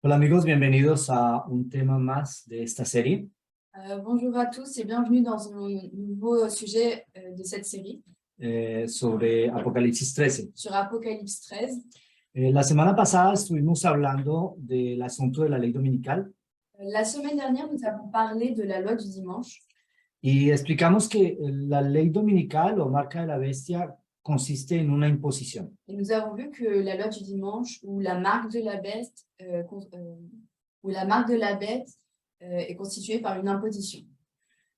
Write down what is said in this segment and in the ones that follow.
Hola amigos, bienvenidos a un tema más de esta serie. Bonjour à tous et bienvenue dans un nouveau sujet de cette série Sobre Apocalipsis 13. sur Apocalypse 13. La semana pasada estuvimos hablando del asunto de la ley dominical La semaine dernière, nous avons parlé de la loi du dimanche y explicamos que la ley dominical o marca de la bestia consiste en una imposición. et nous avons vu que la loi du dimanche ou la marque de la bête, est constituée par une imposition.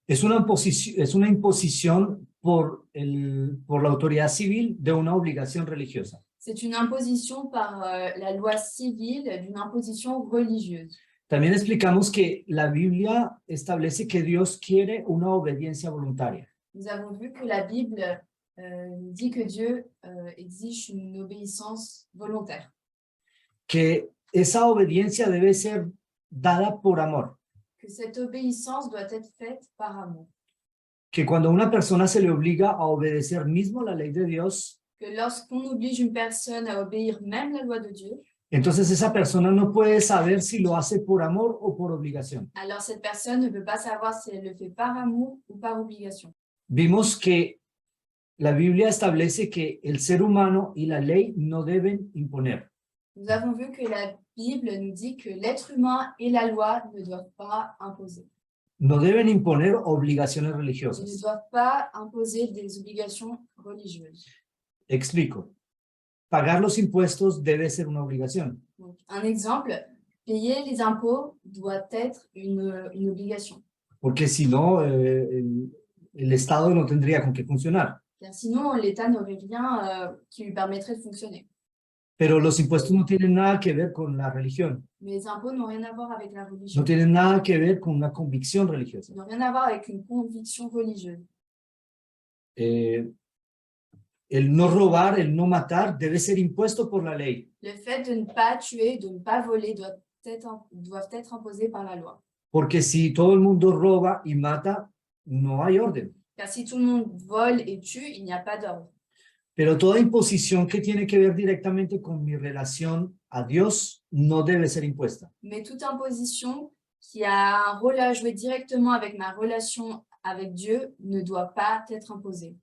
Es una imposición por la autoridad civil de una obligación religiosa. C'est une imposition par la loi civile d'une imposition religieuse. También explicamos que la Biblia establece que Dios quiere una obediencia voluntaria. Nous avons vu que la Bible dit que Dieu exige une obéissance volontaire. Que esa obediencia debe ser dada por amor. Que cette obéissance doit être faite par amour. Que cuando a una persona se le obliga a obedecer mismo la ley de Dios, Que lorsqu'on oblige une personne à obéir même la loi de Dieu, entonces esa persona no puede saber si lo hace por amor o por obligación. alors cette personne ne peut pas savoir si elle le fait par amour ou par obligation. Vimos que la Biblia establece que el ser humano y la ley no deben imponer. Nous avons vu que la Bible nous dit que l'être humain et la loi ne doivent pas imposer. No deben imponer obligaciones Ils ne religiosas. doivent pas imposer des obligations religieuses. Explico. Pagar los impuestos debe ser una obligación. Donc, un exemple, payer les impôts doit être une obligation. Porque si no, el Estado no tendría con qué funcionar. Car sinon, l'État n'aurait rien qui lui permettrait de fonctionner. Pero los impuestos no tienen nada que ver con la religión. Mais les impôts n'ont rien à voir avec la No religion. tienen nada que ver con una convicción religiosa. Ils n'ont rien à voir avec une conviction religieuse. El no robar, el no matar, debe ser impuesto por la ley. Le fait de ne pas tuer, de ne pas voler doivent être imposés par la loi. Porque si todo el mundo roba y mata, no hay orden. Car si tout le monde vole et tue, il n'y a pas d'ordre. Pero toda imposición que tiene que ver directamente con mi relación a Dios no debe ser impuesta. Mais toute imposition qui a un rôle à jouer directement avec ma relation avec Dieu ne doit pas être imposée.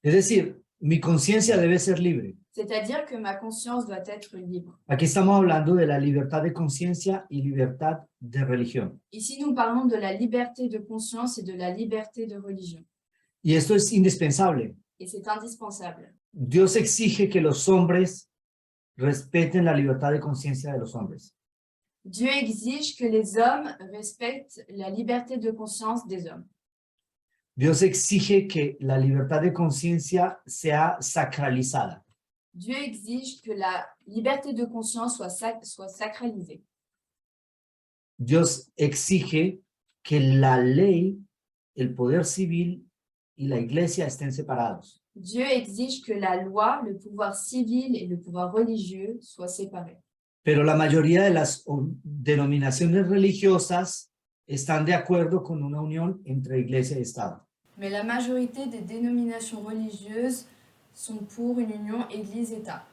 Es decir, mi conciencia debe ser libre. C'est-à-dire que ma conscience doit être libre. Aquí estamos hablando de la libertad de conciencia y libertad de religión. Ici, nous parlons de la liberté de conscience et de la liberté de religion. Y esto es indispensable. Et c'est indispensable. Dios exige que los hombres respeten la libertad de conciencia de los hombres. Dieu exige que les hommes respectent la liberté de conscience des hommes. Dios exige que la libertad de conciencia sea sacralizada. Dieu exige que la liberté de conscience soit sacralisée. Dios exige que la ley, el poder civil y la iglesia estén separados. Dieu exige que la loi, le pouvoir civil et le pouvoir religieux soient séparés. Pero la mayoría de las denominaciones religiosas están de acuerdo con una unión entre iglesia y Estado. Mais la majorité des dénominations religieuses sont pour une union Église-État.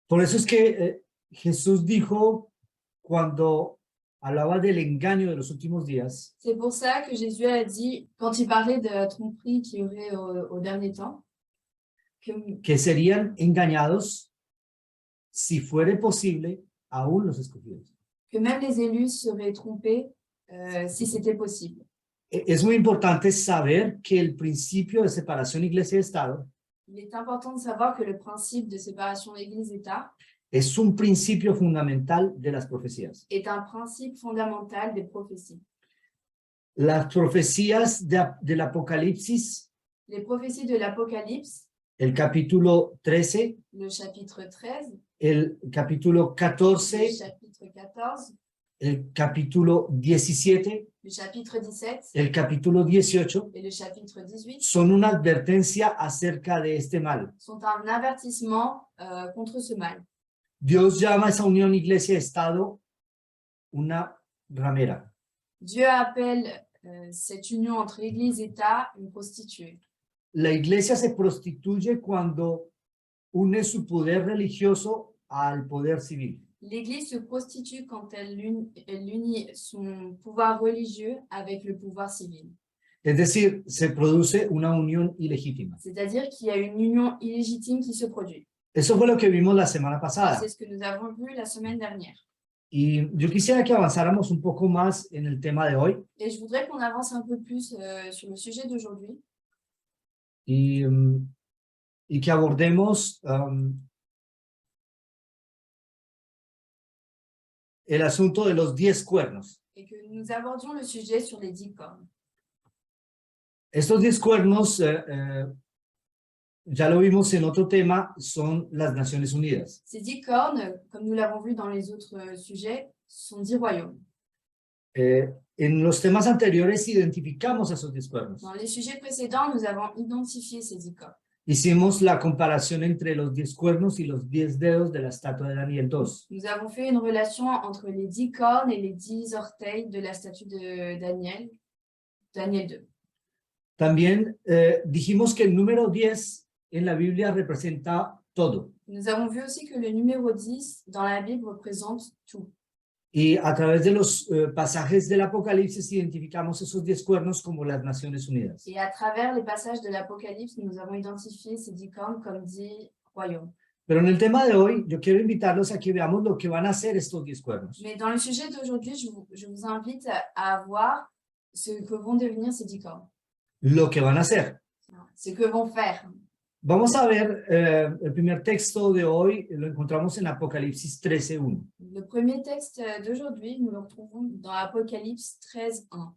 Por eso es que Jesús dijo cuando hablaba del engaño de los últimos días, C'est pour ça que Jésus a dit, quand il parlait de la tromperie qu'il y aurait au dernier temps, que serían engañados, si fuere posible, aún los escogidos. que même les élus seraient trompés si c'était possible. Es muy importante saber que el principio de separación iglesia y Estado Il est important de savoir que le principe de séparation Église-État es un principio fundamental de las profecías. est un principe fondamental des prophéties. Las profecías del Apocalipsis, Les prophéties de l'Apocalypse, el capítulo 13, le chapitre 13, el capítulo le 14, chapitre 14, el capítulo 17, le chapitre 17 el capítulo 18, et le chapitre 18 son una advertencia acerca de este mal. sont un avertissement contre ce mal. Dios llama a esa unión iglesia-estado una ramera. Dieu appelle cette union entre Église et État une prostituée. La iglesia se prostituye cuando une su poder religioso al poder civil. L'Église se prostitue quand elle unit son pouvoir religieux avec le pouvoir civil. Es decir, se produce una unión ilegítima. C'est-à-dire qu'il y a une union illégitime qui se produit. Eso fue lo que vimos la semana pasada. C'est ce que nous avons vu la semaine dernière. Y yo quisiera que avanzáramos un poco más en el tema de hoy Et je voudrais qu'on avance un peu plus sur le sujet d'aujourd'hui y que abordemos el asunto de los 10 cuernos. et que nous abordions le sujet sur les 10 cornes. Estos 10 cuernos, ya lo vimos en otro tema, son las Naciones Unidas. Ces 10 cornes, comme nous l'avons vu dans les autres sujets, sont 10 royaumes. En los temas anteriores identificamos esos 10 cuernos. Dans les sujets précédents, nous avons identifié ces 10 cornes. Hicimos la comparación entre los 10 cuernos y los 10 dedos de la estatua de Daniel 2. Nous avons fait une relation entre les 10 cornes et les 10 orteils de la statue de Daniel 2. También dijimos que el número 10 en la Biblia representa todo. Nous avons vu aussi que le numéro 10 dans la Bible représente tout. Y a través de los pasajes del Apocalipsis identificamos esos 10 cuernos como las Naciones Unidas. Et à travers les passages de l'Apocalypse, nous avons identifié ces 10 cornes comme 10 royaumes. Pero en el tema de hoy, yo quiero invitarlos a que veamos lo que van a hacer estos 10 cuernos. Mais dans le sujet d'aujourd'hui, je vous invite à voir ce que vont devenir ces 10 cornes. Lo que van a hacer. Ce que vont faire. Vamos a ver el primer texto de hoy, lo encontramos en Apocalipsis 13:1. Le premier texte d'aujourd'hui, nous le retrouvons dans Apocalypse 13:1.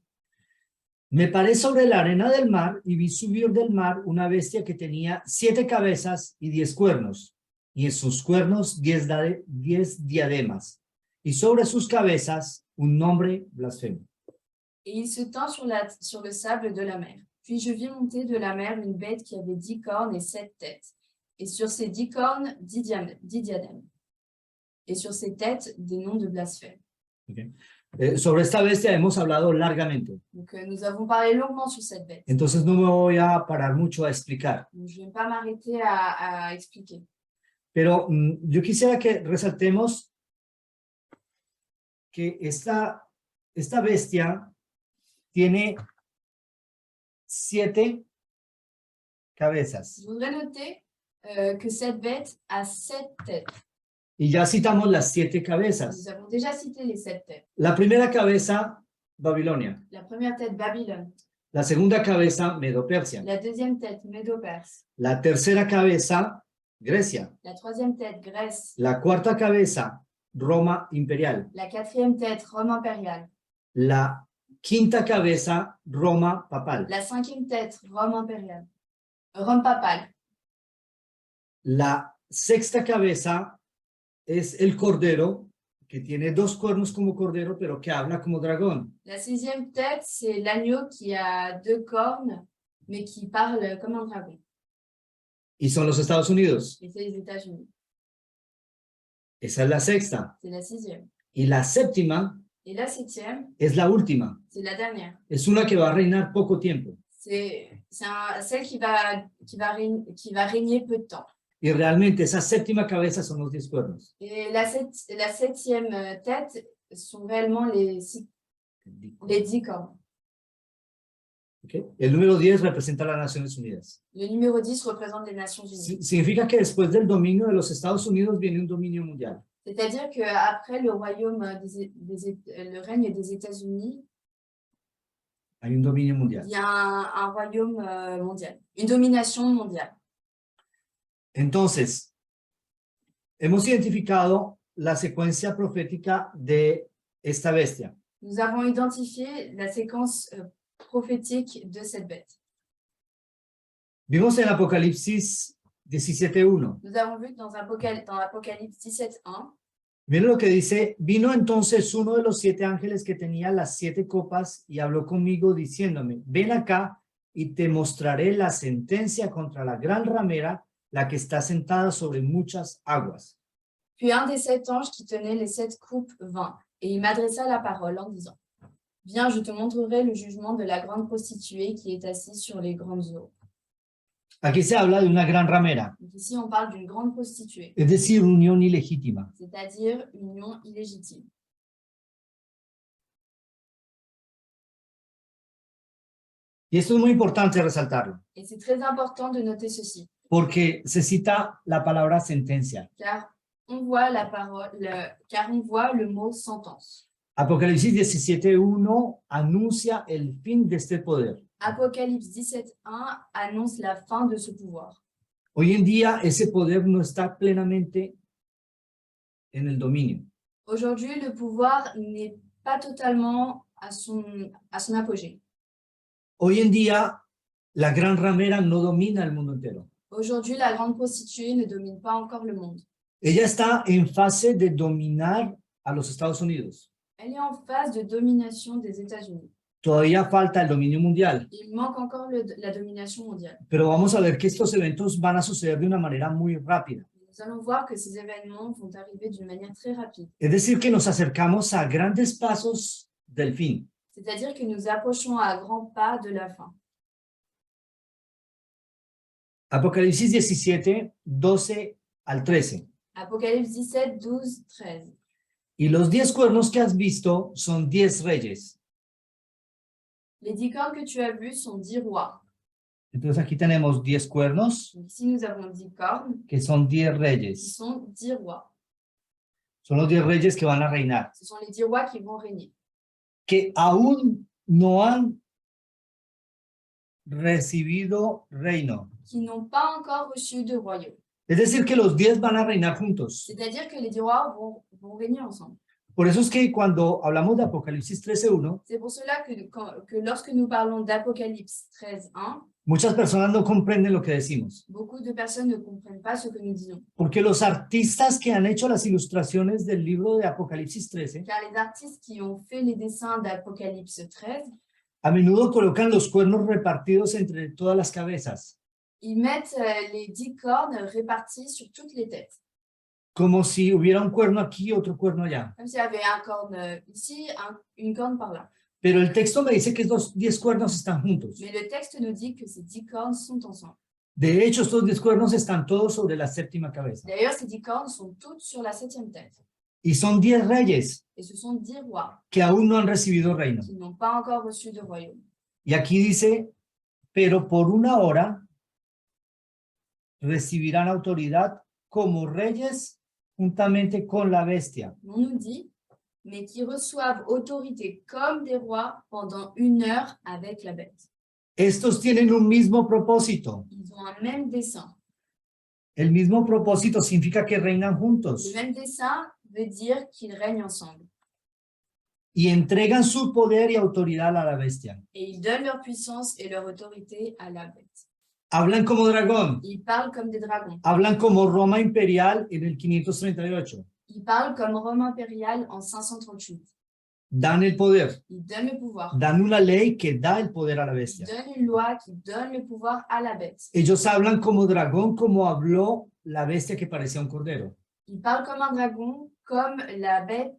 Me paré sobre la arena del mar y vi subir del mar una bestia que tenía 7 cabezas y 10 cuernos, y en sus cuernos 10 diademas, y sobre sus cabezas un nombre blasfemo. Et il se tint sur le sable de la mer. Puis je vis monter de la mer une bête qui avait 10 cornes et 7 têtes, et sur ces 10 cornes 10 diadèmes, et sur ces têtes des noms de blasphème. Okay. Sobre esta bestia hemos hablado largamente. Donc nous avons parlé longuement sur cette bête. Entonces no me voy a parar mucho a explicar. Donc, je ne vais pas m'arrêter à expliquer. Pero yo quisiera que resaltemos que esta bestia tiene 7 cabezas. Je voudrais noter que cette bête a 7 têtes. Y ya citamos las 7 cabezas. Nous avons déjà cité les 7 têtes. La primera cabeza, Babilonia. La première tête, Babylone. La segunda cabeza, Medo-Persia. La deuxième tête, Médo-Perse. La tercera cabeza, Grecia. La troisième tête, Grèce. La cuarta cabeza, Roma imperial. La quatrième tête, Rome impériale. La quinta cabeza, Roma papal. La cinquième tête, Rome impériale. Rome papale. La sexta cabeza es el cordero, que tiene 2 cuernos como cordero, pero que habla como dragón. La sixième tête, c'est l'agneau qui a 2 cornes, mais qui parle comme un dragon. Y son los Estados Unidos. Et c'est les États-Unis. Esa es la sexta. C'est la sixième. Y la séptima Et la septième, es la última. c'est la dernière. Es una que va a reinar poco tiempo. C'est celle qui va régner peu de temps. Y realmente esa séptima cabeza son los 10 cuernos. Et la septième tête sont réellement les 10 cornes. ¿Okay? El número 10 representa a las Naciones Unidas. Le numéro 10 représente les Nations Unies. Significa que después del dominio de los Estados Unidos viene un dominio mundial. C'est-à-dire qu'après le le règne des États-Unis, Hay un dominio mundial. il y a un royaume mondial, une domination mondiale. Entonces, hemos identificado la secuencia profética de esta bestia. Nous avons identifié la séquence prophétique de cette bête. Vimos en Apocalipsis 17:1. Nous avons vu que dans l'Apocalypse 17:1, Miren lo que dice: vino entonces uno de los 7 ángeles que tenía las 7 copas y habló conmigo diciéndome: ven acá y te mostraré la sentencia contra la gran ramera, la que está sentada sobre muchas aguas. Puis un des 7 anges qui tenait les 7 coupes vint, et il m'adressa la parole en disant: viens, je te montrerai le jugement de la grande prostituée qui est assise sur les grandes eaux. Aquí se habla de una gran ramera, Donc ici, on parle d'une grande prostituée, es decir, unión ilegítima. c'est-à-dire une union illégitime. Y esto es muy importante resaltarlo, Et c'est très important de noter ceci, porque se cita la palabra sentencia. car on voit la parole, car on voit le mot sentence. Apocalipsis 17:1 anuncia el fin de este poder. Apocalypse 17:1 annonce la fin de ce pouvoir. Hoy en día ese poder no está plenamente en el dominio. Aujourd'hui, le pouvoir n'est pas totalement à son apogée. Hoy en día la gran ramera no domina el mundo entero. Aujourd'hui, la grande prostituée ne domine pas encore le monde. Ella está en fase de dominar a los Estados Unidos. Elle est en phase de domination des États-Unis. Todavía falta el dominio mundial, Il manque encore la domination mondiale. pero vamos a ver que estos eventos van a suceder de una manera muy rápida. Nous allons voir que ces événements vont arriver d'une manière très rapide. Es decir, que nos acercamos a grandes pasos del fin. C'est-à-dire que nous approchons à grands pas de la fin. Apocalipsis 17, 12 al 13. Apocalypse 17, 12, 13. Y los 10 cuernos que has visto son 10 reyes. Les 10 cornes que tu as vues sont 10 rois. Entonces aquí tenemos 10 cuernos, Donc ici, nous avons 10 cornes que son 10 qui reyes. sont 10 rois. Son los 10 reyes que van a reinar, Ce sont les 10 rois qui vont régner, que aún no han recibido reino. qui n'ont pas encore reçu de royaume. Es decir, que los 10 van a reinar juntos. C'est-à-dire que les 10 rois vont régner ensemble. Por eso es que cuando hablamos de Apocalipsis 13:1, C'est pour cela que lorsque nous parlons d'Apocalypse 13:1, muchas personas no comprenden lo que decimos. beaucoup de personnes ne comprennent pas ce que nous disons. Porque los artistas que han hecho las ilustraciones del libro de Apocalipsis 13, Car les artistes qui ont fait les dessins d'Apocalypse 13, a menudo colocan los cuernos repartidos entre todas las cabezas, ils mettent les 10 cornes réparties sur toutes les têtes. como si hubiera un cuerno aquí y otro cuerno allá. Comme s'il y avait un corne ici, une corne par là. Pero el texto me dice que estos 10 cuernos están juntos. Mais le texte nous dit que ces 10 cornes sont ensemble. De hecho, estos 10 cuernos están todos sobre la séptima cabeza. D'ailleurs, ces 10 cornes sont toutes sur la 7e tête. Y son 10 reyes Et ce sont 10 rois que aún no han recibido reino. qui n'ont pas encore reçu de royaume. Y aquí dice, pero por una hora recibirán autoridad como reyes juntamente con la bestia. On nous dit, mais qui reçoivent autorité comme des rois pendant 1 heure avec la bête. Estos tienen un mismo propósito. Ils ont un même dessein. El mismo propósito significa que reinan Le juntos même dessein veut dire qu'ils règnent ensemble. y entregan su poder y autoridad a la bestia. Et ils donnent leur puissance et leur autorité à la bête. Hablan como dragón, Ils parlent comme des dragons. hablan como Roma imperial en el 538. Ils parlent comme Rome impériale en 538. Dan el poder, Ils donnent le pouvoir. dan una ley que da el poder a la Ils bestia. donnent une loi qui donne le pouvoir à la bête. Ellos hablan como dragón, como habló la bestia que parecía un cordero. Ils parlent comme un dragon, comme la bête,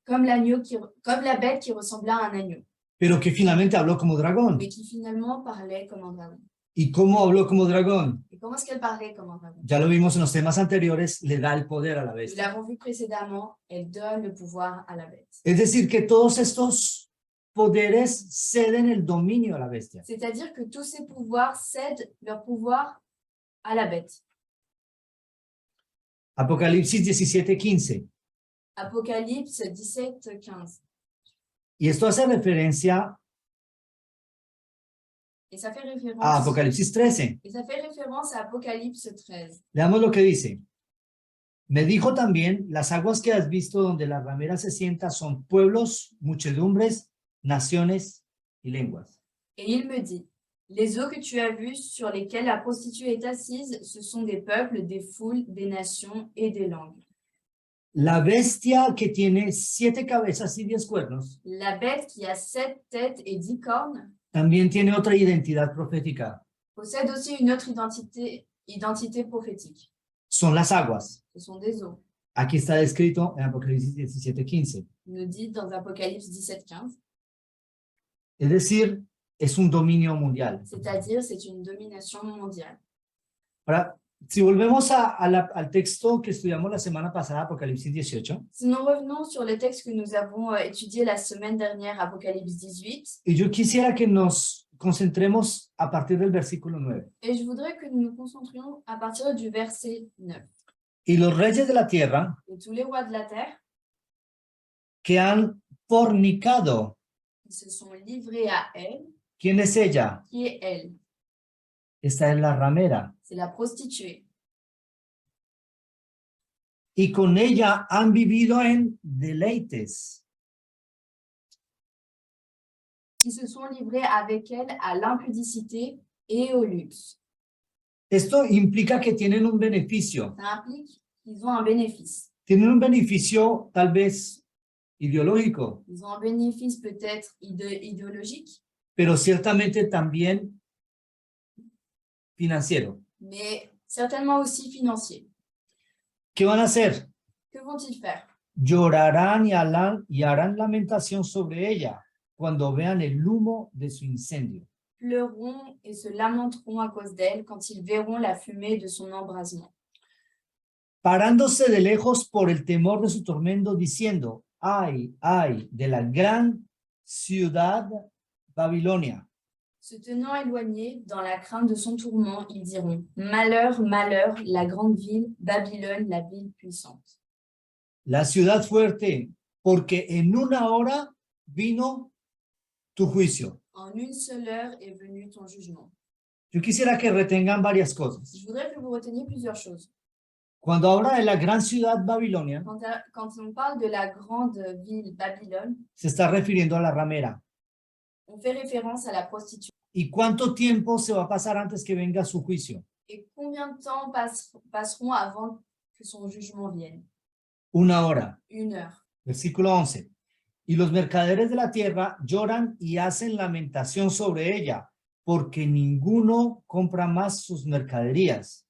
comme la bête qui ressemblait à un agneau, Pero que finalmente habló como dragón. mais qui finalement parlait comme un dragon. ¿Y cómo habló como dragón? Et comment est-ce qu'elle parlait comme un dragon? Ya lo vimos en los temas anteriores, le da el poder a la Nous bestia. l'avons vu précédemment, elle donne le pouvoir à la bête. Es decir, que todos estos poderes ceden el dominio a la bestia. C'est-à-dire que tous ces pouvoirs cèdent leur pouvoir à la bête. Apocalipsis 17:15. Apocalypse 17, 15. Y esto hace referencia Et ça fait référence, a Apocalipsis 13. et ça fait référence à Apocalypse 13. Leamos lo que dice. Me dijo también, las aguas que has visto donde la ramera se sienta son pueblos, muchedumbres, naciones y lenguas. Et il me dit, les eaux que tu as vues sur lesquelles la prostituée est assise, ce sont des peuples, des foules, des nations et des langues. La bestia que tiene 7 cabezas y 10 cuernos La bête qui a 7 têtes et 10 cornes también tiene otra identidad profética. possède aussi une autre identité prophétique. Son las aguas. Ce sont des eaux. Aquí está descrito en Apocalipsis 17:15. Il nous dit dans Apocalypse 17, 15, Es decir, es un dominio mundial. c'est-à-dire c'est une domination mondiale. Ahora, si volvemos al texto que estudiamos la semana pasada, Apocalipsis 18, Si nous revenons sur le texte que nous avons étudié la semaine dernière, Apocalypse 18, y yo quisiera que nos concentremos a partir del versículo 9. et je voudrais que nous nous concentrions à partir du verset 9. Y los reyes de la tierra Et tous les rois de la terre, que han fornicado, ils se sont livrés à elle. ¿quién es ella? Qui est elle? Esta es la ramera. C'est la prostituée. Y con ella han vivido en deleites. Qui se sont livrés avec elle à l'impudicité et au luxe. Esto implica que tienen un beneficio. Ça implique qu'ils ont un bénéfice. Tienen un beneficio tal vez ideológico, Ils ont un bénéfice peut-être idéologique, pero ciertamente también financiero. mais certainement aussi financier. ¿Qué van a hacer? Que vont-ils faire? Llorarán y harán lamentación sobre ella cuando vean el humo de su incendio. Pleureront et se lamenteront à cause d'elle quand ils verront la fumée de son embrasement. Parándose de lejos por el temor de su tormento, diciendo, ay, ay, de la gran ciudad Babilonia. Se tenant éloignés, dans la crainte de son tourment, ils diront « Malheur, malheur, la grande ville, Babylone, la ville puissante. La ciudad fuerte, porque en una hora vino tu juicio. En une seule heure est venu ton jugement. » Yo quisiera que retengan varias cosas. Je voudrais que vous reteniez plusieurs choses. Cuando habla de la gran ciudad Babilonia, Quand on parle de la grande ville Babylone, se está refiriendo a la ramera. on fait référence à la prostituée. ¿Y cuánto tiempo se va a pasar antes que venga su juicio? Et combien de temps passeront avant que son jugement vienne? Una hora. 1 heure. Versículo 11. Y los mercaderes de la tierra lloran y hacen lamentación sobre ella, porque ninguno compra más sus mercaderías.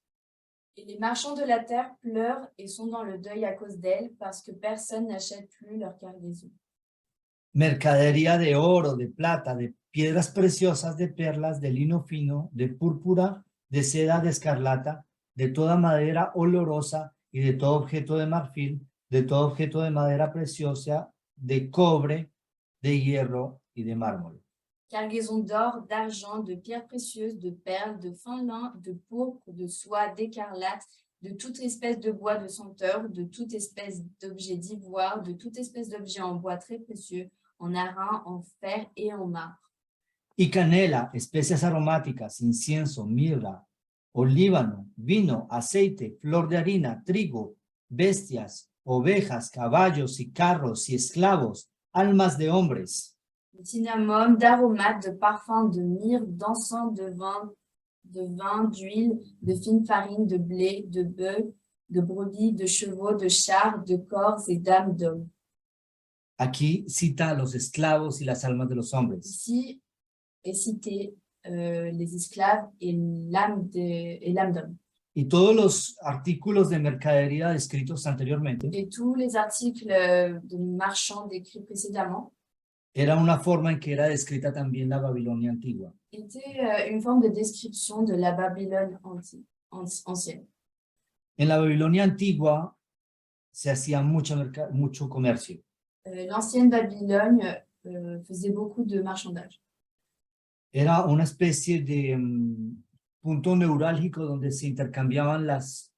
Et les marchands de la terre pleurent et sont dans le deuil à cause d'elle parce que personne n'achète plus leur cargaison. Mercadería de oro, de plata, de piedras preciosas, de perlas, de lino fino, de púrpura, de seda, de escarlata, de toda madera olorosa y de todo objeto de marfil, de todo objeto de madera preciosa, de cobre, de hierro y de mármol. Cargaison d'or, d'argent, de pierres précieuses, de perles, de fin lin, de pourpre, de soie, d'écarlate, de toute espèce de bois de senteur, de toute espèce d'objet d'ivoire, de toute espèce d'objet en bois très précieux, en airain, en fer et en marbre. Y canela, especias aromáticas, incienso, mirra, olíbano, vino, aceite, flor de harina, trigo, bestias, ovejas, caballos y carros y esclavos, almas de hombres. De cinnamome, d'aromates, de parfums, de myrrhe, d'encens, de vin, d'huile, de fine farine, de blé, de bœufs, de brebis, de chevaux, de chars, de corps et d'âmes d'hommes. Aquí cita a los esclavos y las almas de los hombres. Ici est cité les esclaves et l'âme d'homme. Y todos los artículos de mercadería descritos anteriormente Et tous les articles de marchands décrits précédemment era una forma en que era descrita también la Babilonia antigua. étaient une forme de description de la Babylone ancienne. En la Babilonia antigua se hacía mucho comercio. L'ancienne Babylone faisait beaucoup de marchandage. Era una especie de punto neurálgico donde se intercambiaban las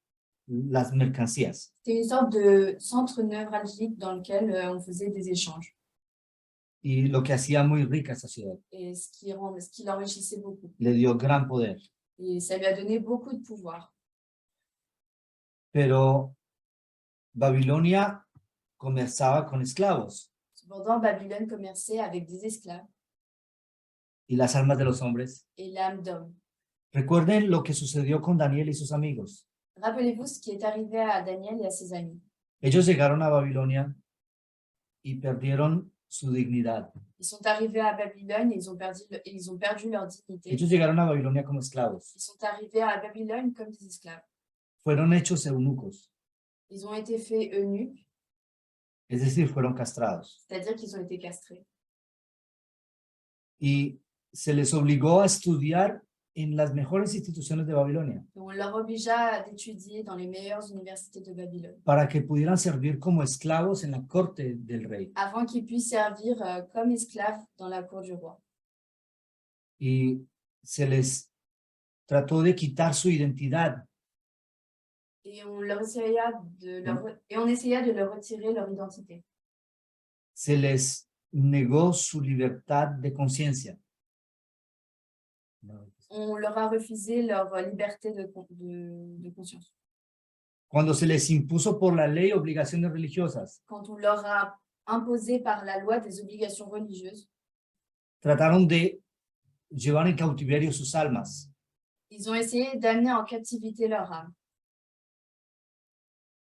mercancías. C'était une sorte de centre névralgique dans lequel on faisait des échanges. Y lo que hacía muy rica esa ciudad. Et ce qui l'enrichissait beaucoup. Le dio gran poder. Et ça lui a donné beaucoup de pouvoir. Pero Babilonia comerciaba con esclavos. Cependant, Babylone commerçait avec des esclaves Y las almas de los hombres. et l'âme d'homme. Recuerden lo que sucedió con Daniel y sus amigos. Rappelez-vous ce qui est arrivé à Daniel et à ses amis. Ellos llegaron a Babilonia y perdieron su dignidad. Ils sont arrivés à Babylone et ils ont perdu leur dignité. Ellos llegaron a Babilonia como esclavos. Ils sont arrivés à Babylone comme des esclaves. Fueron hechos eunucos. Ils ont été faits eunuques, Es decir, fueron castrados. c'est-à-dire qu'ils ont été castrés. Y se les obligó a estudiar en las mejores instituciones de Babilonia On leur obligea d'étudier dans les meilleures universités de Babylone, para que pudieran servir como esclavos en la corte del rey. afin qu'ils puissent servir comme esclaves dans la cour du roi. Y se les trató de quitar su identidad. Et on essaya de leur retirer leur identité. Se les negó su libertad de conciencia. On leur a refusé leur liberté de conscience. Cuando se les impuso por la ley obligaciones religiosas, Quand on leur a imposé par la loi des obligations religieuses, trataron de llevar en cautiverio sus almas. ils ont essayé d'amener en captivité leur âme,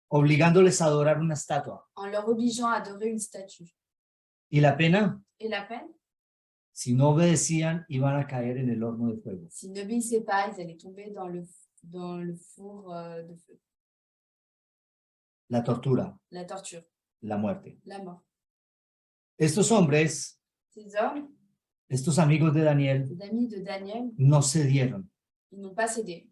Obligándoles a adorar una estatua. en leur obligeant à adorer une statue. Y la pena, Et la peine, si no obedecían, iban a caer en el horno de fuego. s'ils n'obéissaient pas, ils allaient tomber dans le four de feu. La tortura, La torture, la muerte. la mort. Estos hombres, Ces hommes, estos amigos de Daniel, les amis de Daniel, no cedieron. ils n'ont pas cédé.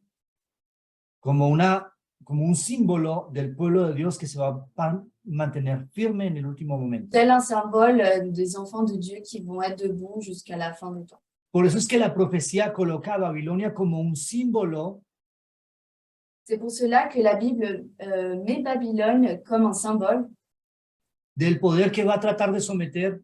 Como un símbolo del pueblo de Dios que se va a mantener firme en el último momento. Tel un symbole des enfants de Dieu qui vont être debout jusqu'à la fin du temps. Por eso es que la profecía coloca a Babilonia como un símbolo C'est pour cela que la Bible met Babylone comme un symbole del poder que va a tratar de someter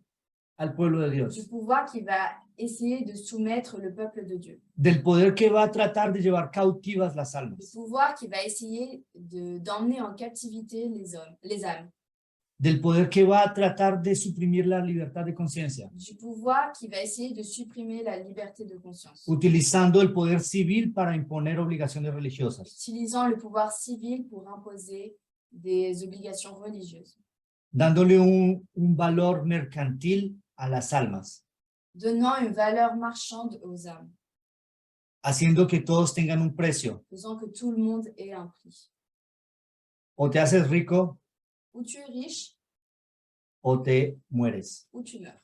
al pueblo de du Dios, pouvoir qui va essayer de soumettre le peuple de Dieu, del poder que va a tratar de llevar cautivas las du almas, pouvoir qui va essayer d'emmener en captivité les âmes, del poder que va a tratar de suprimir la libertad de conciencia, du pouvoir qui va essayer de supprimer la liberté de conscience, utilizando el poder civil para imponer obligaciones religiosas, utilisant le pouvoir civil pour imposer des obligations religieuses, dándole un valor mercantil a las almas, donnant une valeur marchande aux âmes, haciendo que todos tengan un precio. faisant que tout le monde ait un prix. O te haces rico Ou tu es riche, o te mueres. ou tu meurs.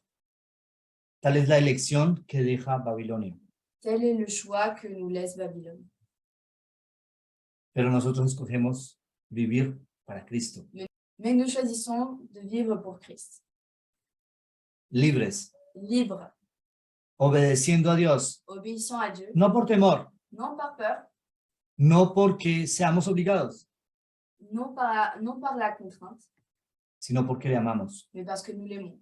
Tal es la elección que deja Babilonia. Tel est le choix que nous laisse Babylone. Pero nosotros escogemos vivir para Cristo, Mais nous choisissons de vivre pour Christ, libres, libres, obedeciendo a Dios, obéissant à Dieu, no por temor, non par peur, no porque seamos obligados, non par la contrainte, sino porque le amamos mais parce que nous l'aimons.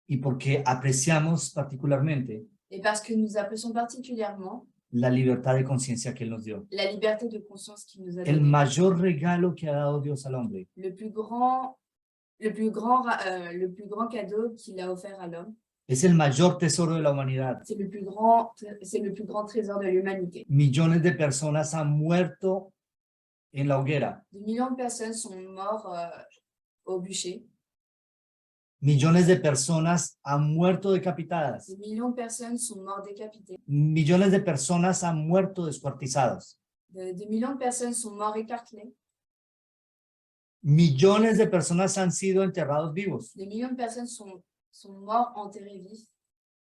y porque apreciamos particularmente Et parce que nous apprécions particulièrement la libertad de conciencia que Él nos dio. la liberté de conscience qu'il nous a El donnée. mayor regalo que ha dado Dios al hombre Le plus grand cadeau qu'il a offert à l'homme, es el mayor tesoro de la humanidad. c'est le plus grand trésor de l'humanité. Millones de personas han muerto en la hoguera. Des millions de personnes sont mortes au bûcher. Millones de personas han muerto decapitadas. Des millions de personnes sont mortes décapitées. Millones de personas han muerto descuartizados. Des millions de personnes sont mortes écartelées. Millones de personas han sido enterrados vivos Des millions de personnes sont mortes enterrées vifs,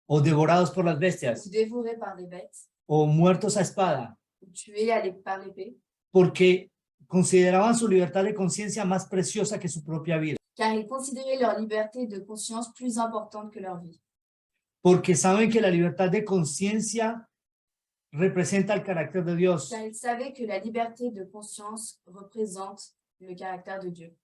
o devorados por las ou bestias dévorées par les bêtes, o muertos a espada ou tuées par l'épée, porque consideraban su libertad de conciencia más preciosa que su propia vida, car ils considéraient leur liberté de conscience plus importante que leur vie. porque saben que la libertad de conciencia representa el carácter de Dios. Car ils savaient que la liberté de conscience représente le caractère de Dieu.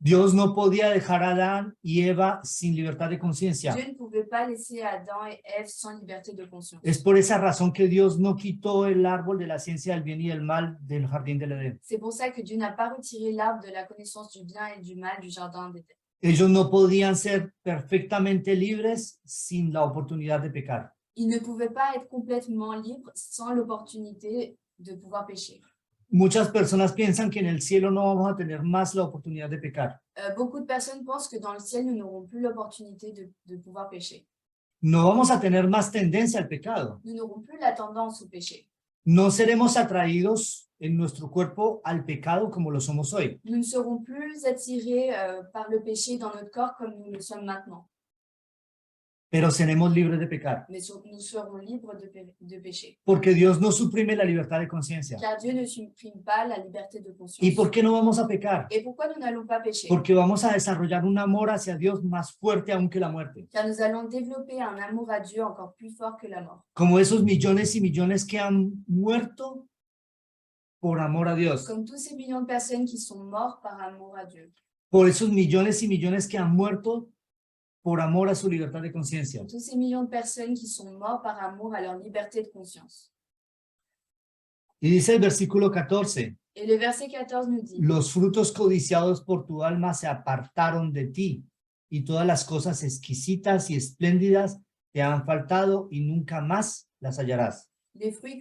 Dios no podía dejar a Adán y Eva sin libertad de conciencia. Dieu ne pouvait pas laisser Adam et Ève sans liberté de conscience. Es por esa razón que Dios no quitó el árbol de la ciencia del bien y del mal del jardín del Edén. C'est pour ça que Dieu n'a pas retiré l'arbre de la connaissance du bien et du mal du jardin d'Éden. Ellos no podían ser perfectamente libres sin la oportunidad de pecar. Ils ne pouvaient pas être complètement libres sans l'opportunité de pouvoir pécher. Muchas personas piensan que en el cielo no vamos a tener más la oportunidad de pecar. Beaucoup de personnes pensent que dans le ciel, nous n'aurons plus l'opportunité de pouvoir pécher. No vamos a tener más tendencia al pecado. Nous n'aurons plus la tendance au péché. No seremos atraídos en nuestro cuerpo al pecado como lo somos hoy. Nous ne serons plus attirés par le péché dans notre corps comme nous le sommes maintenant. pero seremos libres de pecar. mais nous serons libres de péché. Porque Dios no suprime la libertad de conciencia. Car Dieu ne supprime pas la liberté de conscience. ¿Y por qué no vamos a pecar? Et pourquoi nous n'allons pas pécher? Porque vamos a desarrollar un amor hacia Dios más fuerte aún que la muerte. Car nous allons développer un amour à Dieu encore plus fort que la mort. Como esos millones y millones que han muerto por amor a Dios. Comme tous ces millions de personnes qui sont mortes par amour à Dieu. Por esos millones y millones que han muerto por amor a su libertad de conciencia. Tous ces millions de personnes qui sont mortes par amour à leur liberté de conscience. Y dice el versículo 14, Et le verset 14 nous dit, los frutos codiciados por tu alma se apartaron de ti, y todas las cosas exquisitas y espléndidas te han faltado y nunca más las hallarás. les fruits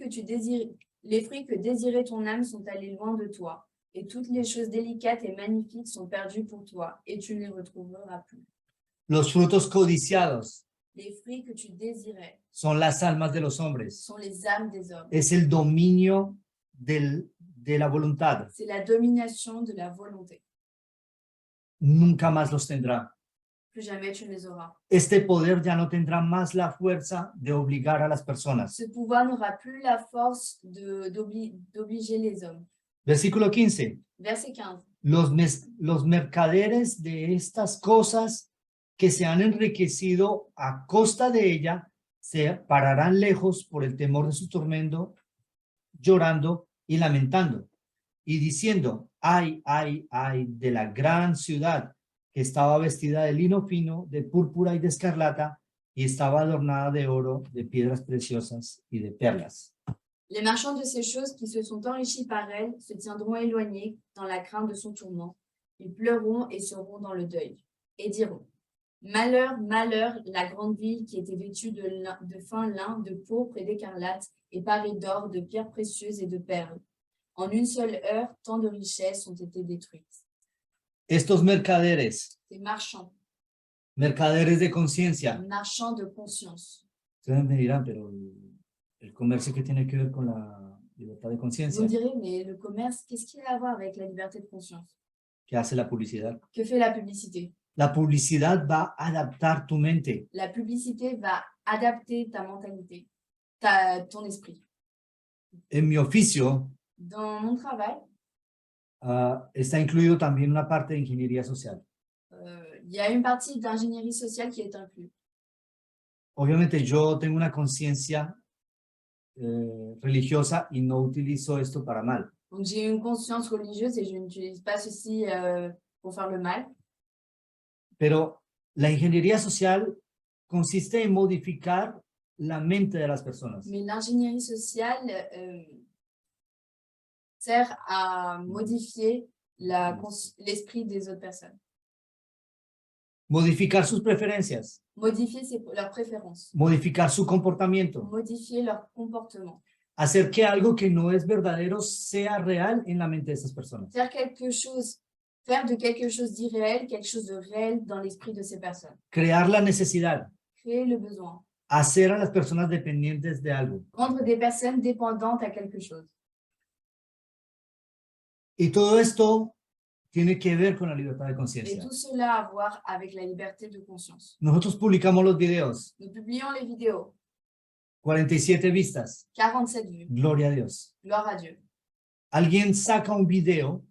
que désirait ton âme sont allés loin de toi, et toutes les choses délicates et magnifiques sont perdues pour toi, et tu ne les retrouveras plus. Los frutos codiciados Les fruits que tu désirais son las almas de los hombres. sont les âmes des hommes. Es el dominio de la voluntad. C'est la domination de la volonté. Nunca más los tendrá. Plus jamais tu ne les auras. Este poder ya no tendrá más la fuerza de obligar a las personas. Ce pouvoir n'aura plus la force d'obliger les hommes. Versículo 15. Verset 15. Los mercaderes de estas cosas que se han enriquecido a costa de ella se pararán lejos por el temor de su tormento, llorando y lamentando, y diciendo, ay, ay, ay, de la gran ciudad que estaba vestida de lino fino, de púrpura y de escarlata, y estaba adornada de oro, de piedras preciosas y de perlas. Les marchands de ces choses qui se sont enrichis par elle se tiendront éloignés dans la crainte de son tourment. Ils pleureront et seront dans le deuil, et diront, malheur, malheur, la grande ville qui était vêtue de fin lin, de pourpre et d'écarlate, et parée d'or, de pierres précieuses et de perles. En une seule heure, tant de richesses ont été détruites. Estos mercaderes, Ces marchands mercaderes de conciencia, marchands de conscience. ustedes me dirán, pero el comercio que tiene que ver con la libertad de Vous conciencia, me direz, mais le commerce, qu'est-ce qu'il a à voir avec la liberté de conscience? que hace la publicidad. Que fait la publicité? La publicidad va a adaptar tu mente. La publicité va adapter ta mentalité, ton esprit. En mi oficio Dans mon travail, está incluido también una parte de ingeniería social. il y a une partie d'ingénierie sociale qui est inclue. Obviamente yo tengo una conciencia religiosa y no utilizo esto para mal. Donc j'ai une conscience religieuse et je n'utilise pas ceci pour faire le mal. Pero la ingeniería social consiste en modificar la mente de las personas. Mais l'ingénierie sociale sert à modifier l'esprit des autres personnes. Modificar sus preferencias, Modifier leurs préférences. modificar su comportamiento, Modifier leur comportement. hacer que algo que no es verdadero sea real en la mente de esas personas. Faire de quelque chose d'irréel, quelque chose de réel dans l'esprit de ces personnes. Crear la necesidad, Créer le besoin. hacer a las personas dependientes de algo. Rendre des personnes dépendantes à quelque chose. Y todo esto tiene que ver con la libertad de Et conciencia. tout cela a à voir avec la liberté de conscience. Nosotros publicamos los videos, Nous publions les vidéos. 47 vistas, 47 vues. gloria a Dios. Gloire à Dieu. Alguien saca un video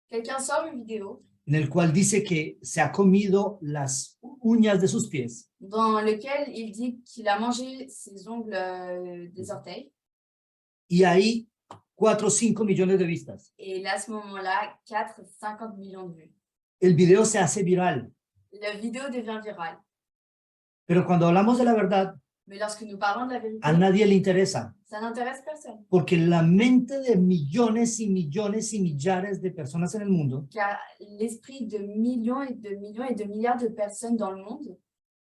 Quelqu'un sort une vidéo en el cual dice que se ha comido las uñas de sus pies dans lequel il dit qu'il a mangé ses ongles des orteils. y hay 4 o 5 millones de vistas. Et là, à ce moment-là, 50 millions de vues. El video se hace viral, La vidéo devient virale. pero cuando hablamos de la verdad, Mais lorsque nous parlons de la vérité, a nadie le interesa, ça n'intéresse personne. porque la mente de millones y millones y millares de personas en el mundo Car l'esprit de millions et de millions et de milliards de personnes dans le monde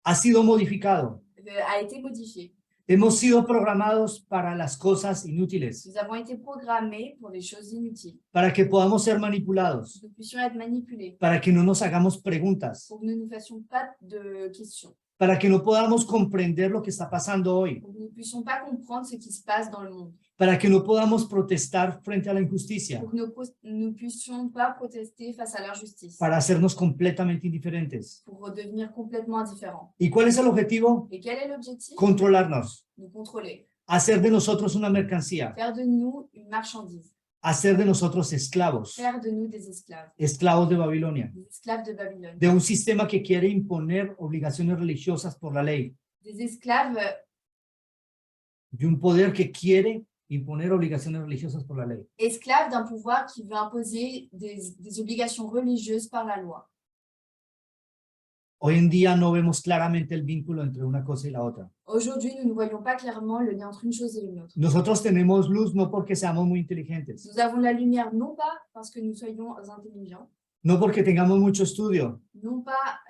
ha sido modificado. a été modifié. Hemos sido programados para las cosas inútiles, Nous avons été programmés pour des choses inutiles, para que podamos ser manipulados, pour que nous puissions être manipulés, para que no nos hagamos preguntas, pour que nous ne nous fassions pas de questions, para que no podamos comprender lo que está pasando hoy. pour que nous ne puissions pas comprendre ce qui se passe dans le monde, para que no podamos protestar frente a la injusticia, pour que nous puissions pas protester face à l'injustice, para hacernos completamente indiferentes. pour redevenir complètement indifférents. ¿Y cuál es el objetivo? Et quel est l'objectif? Controlarnos, Nous contrôler, hacer de nosotros una mercancía, faire de nous une marchandise, hacer de nosotros esclavos, faire de nous des esclaves de Babilonia, de Babylone, de un sistema que quiere imponer obligaciones religiosas por la ley, des esclaves de un poder que quiere imponer obligaciones religiosas por la ley. esclaves d'un pouvoir qui veut imposer des obligations religieuses par la loi. Hoy en día no vemos claramente el vínculo entre una cosa y la otra. Aujourd'hui, nous ne voyons pas clairement le lien entre une chose et une autre. Nosotros tenemos luz no porque seamos muy inteligentes, Nous avons la lumière non pas parce que nous soyons intelligents, no porque tengamos mucho estudio. non pas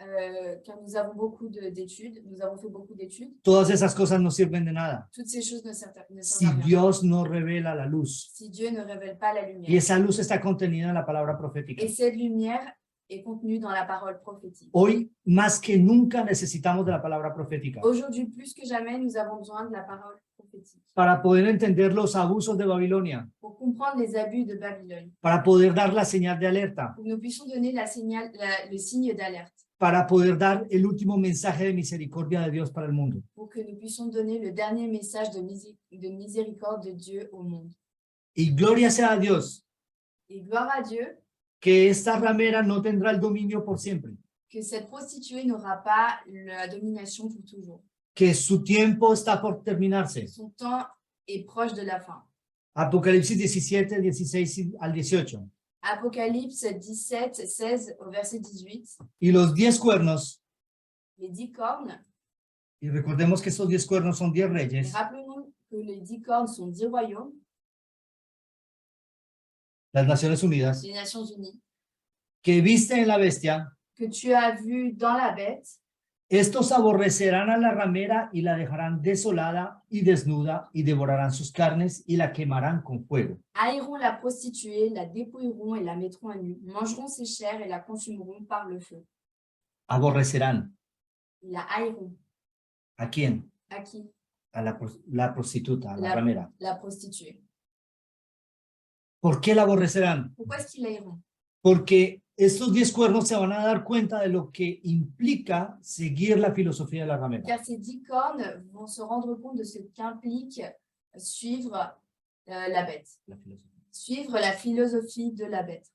car nous avons beaucoup d'études, nous avons fait beaucoup d'études. Todas esas cosas no sirven de nada Toutes ces choses ne servent si à rien Dios no revela la luz. si Dieu ne révèle pas la Y lumière. esa luz está contenida en la palabra profética. Et cette lumière est contenue dans la parole prophétique. Hoy, más que nunca, necesitamos de la palabra profética Aujourd'hui, plus que jamais, nous avons besoin de la parole prophétique para poder entender los abusos de Babilonia, pour comprendre les abus de Babylone, para poder dar la señal de alerta, pour que nous puissions donner le signe d'alerte, para poder dar el último mensaje de misericordia de Dios para el mundo. pour que nous puissions donner le dernier message de miséricorde de Dieu au monde. Y gloria sea a Dios Et gloire à Dieu que esta ramera no tendrá el dominio por siempre, que cette prostituée n'aura pas la domination pour toujours. que su tiempo está por terminarse. Son temps est proche de la fin. Apocalipsis 17, 16 al 18. Apocalypse 17, 16 au verset 18. Y los 10 cuernos, Les 10 cornes, y recordemos que estos 10 cuernos son 10 et reyes, rappelons-nous que les 10 cornes sont 10 royaumes, las Naciones Unidas, les Nations Unies, que visten en la bestia, que tu as vu dans la bête. estos aborrecerán a la ramera y la dejarán desolada y desnuda y devorarán sus carnes y la quemarán con fuego. Haïront la prostituée, la dépouilleront et la mettront à nu, mangeront ses chairs et la consumeront par le feu. Aborrecerán. Ils la haïront. ¿A quién? À qui? A la prostituta, a la ramera. La prostituée. ¿Por qué la aborrecerán? Pourquoi est-ce qu'ils la haïront? Porque estos 10 cuernos se van a dar cuenta de lo que implica seguir la filosofía de la ramera. Car ces 10 cornes vont se rendre compte de ce qu'implique suivre la bête. Suivre la philosophie de la bête.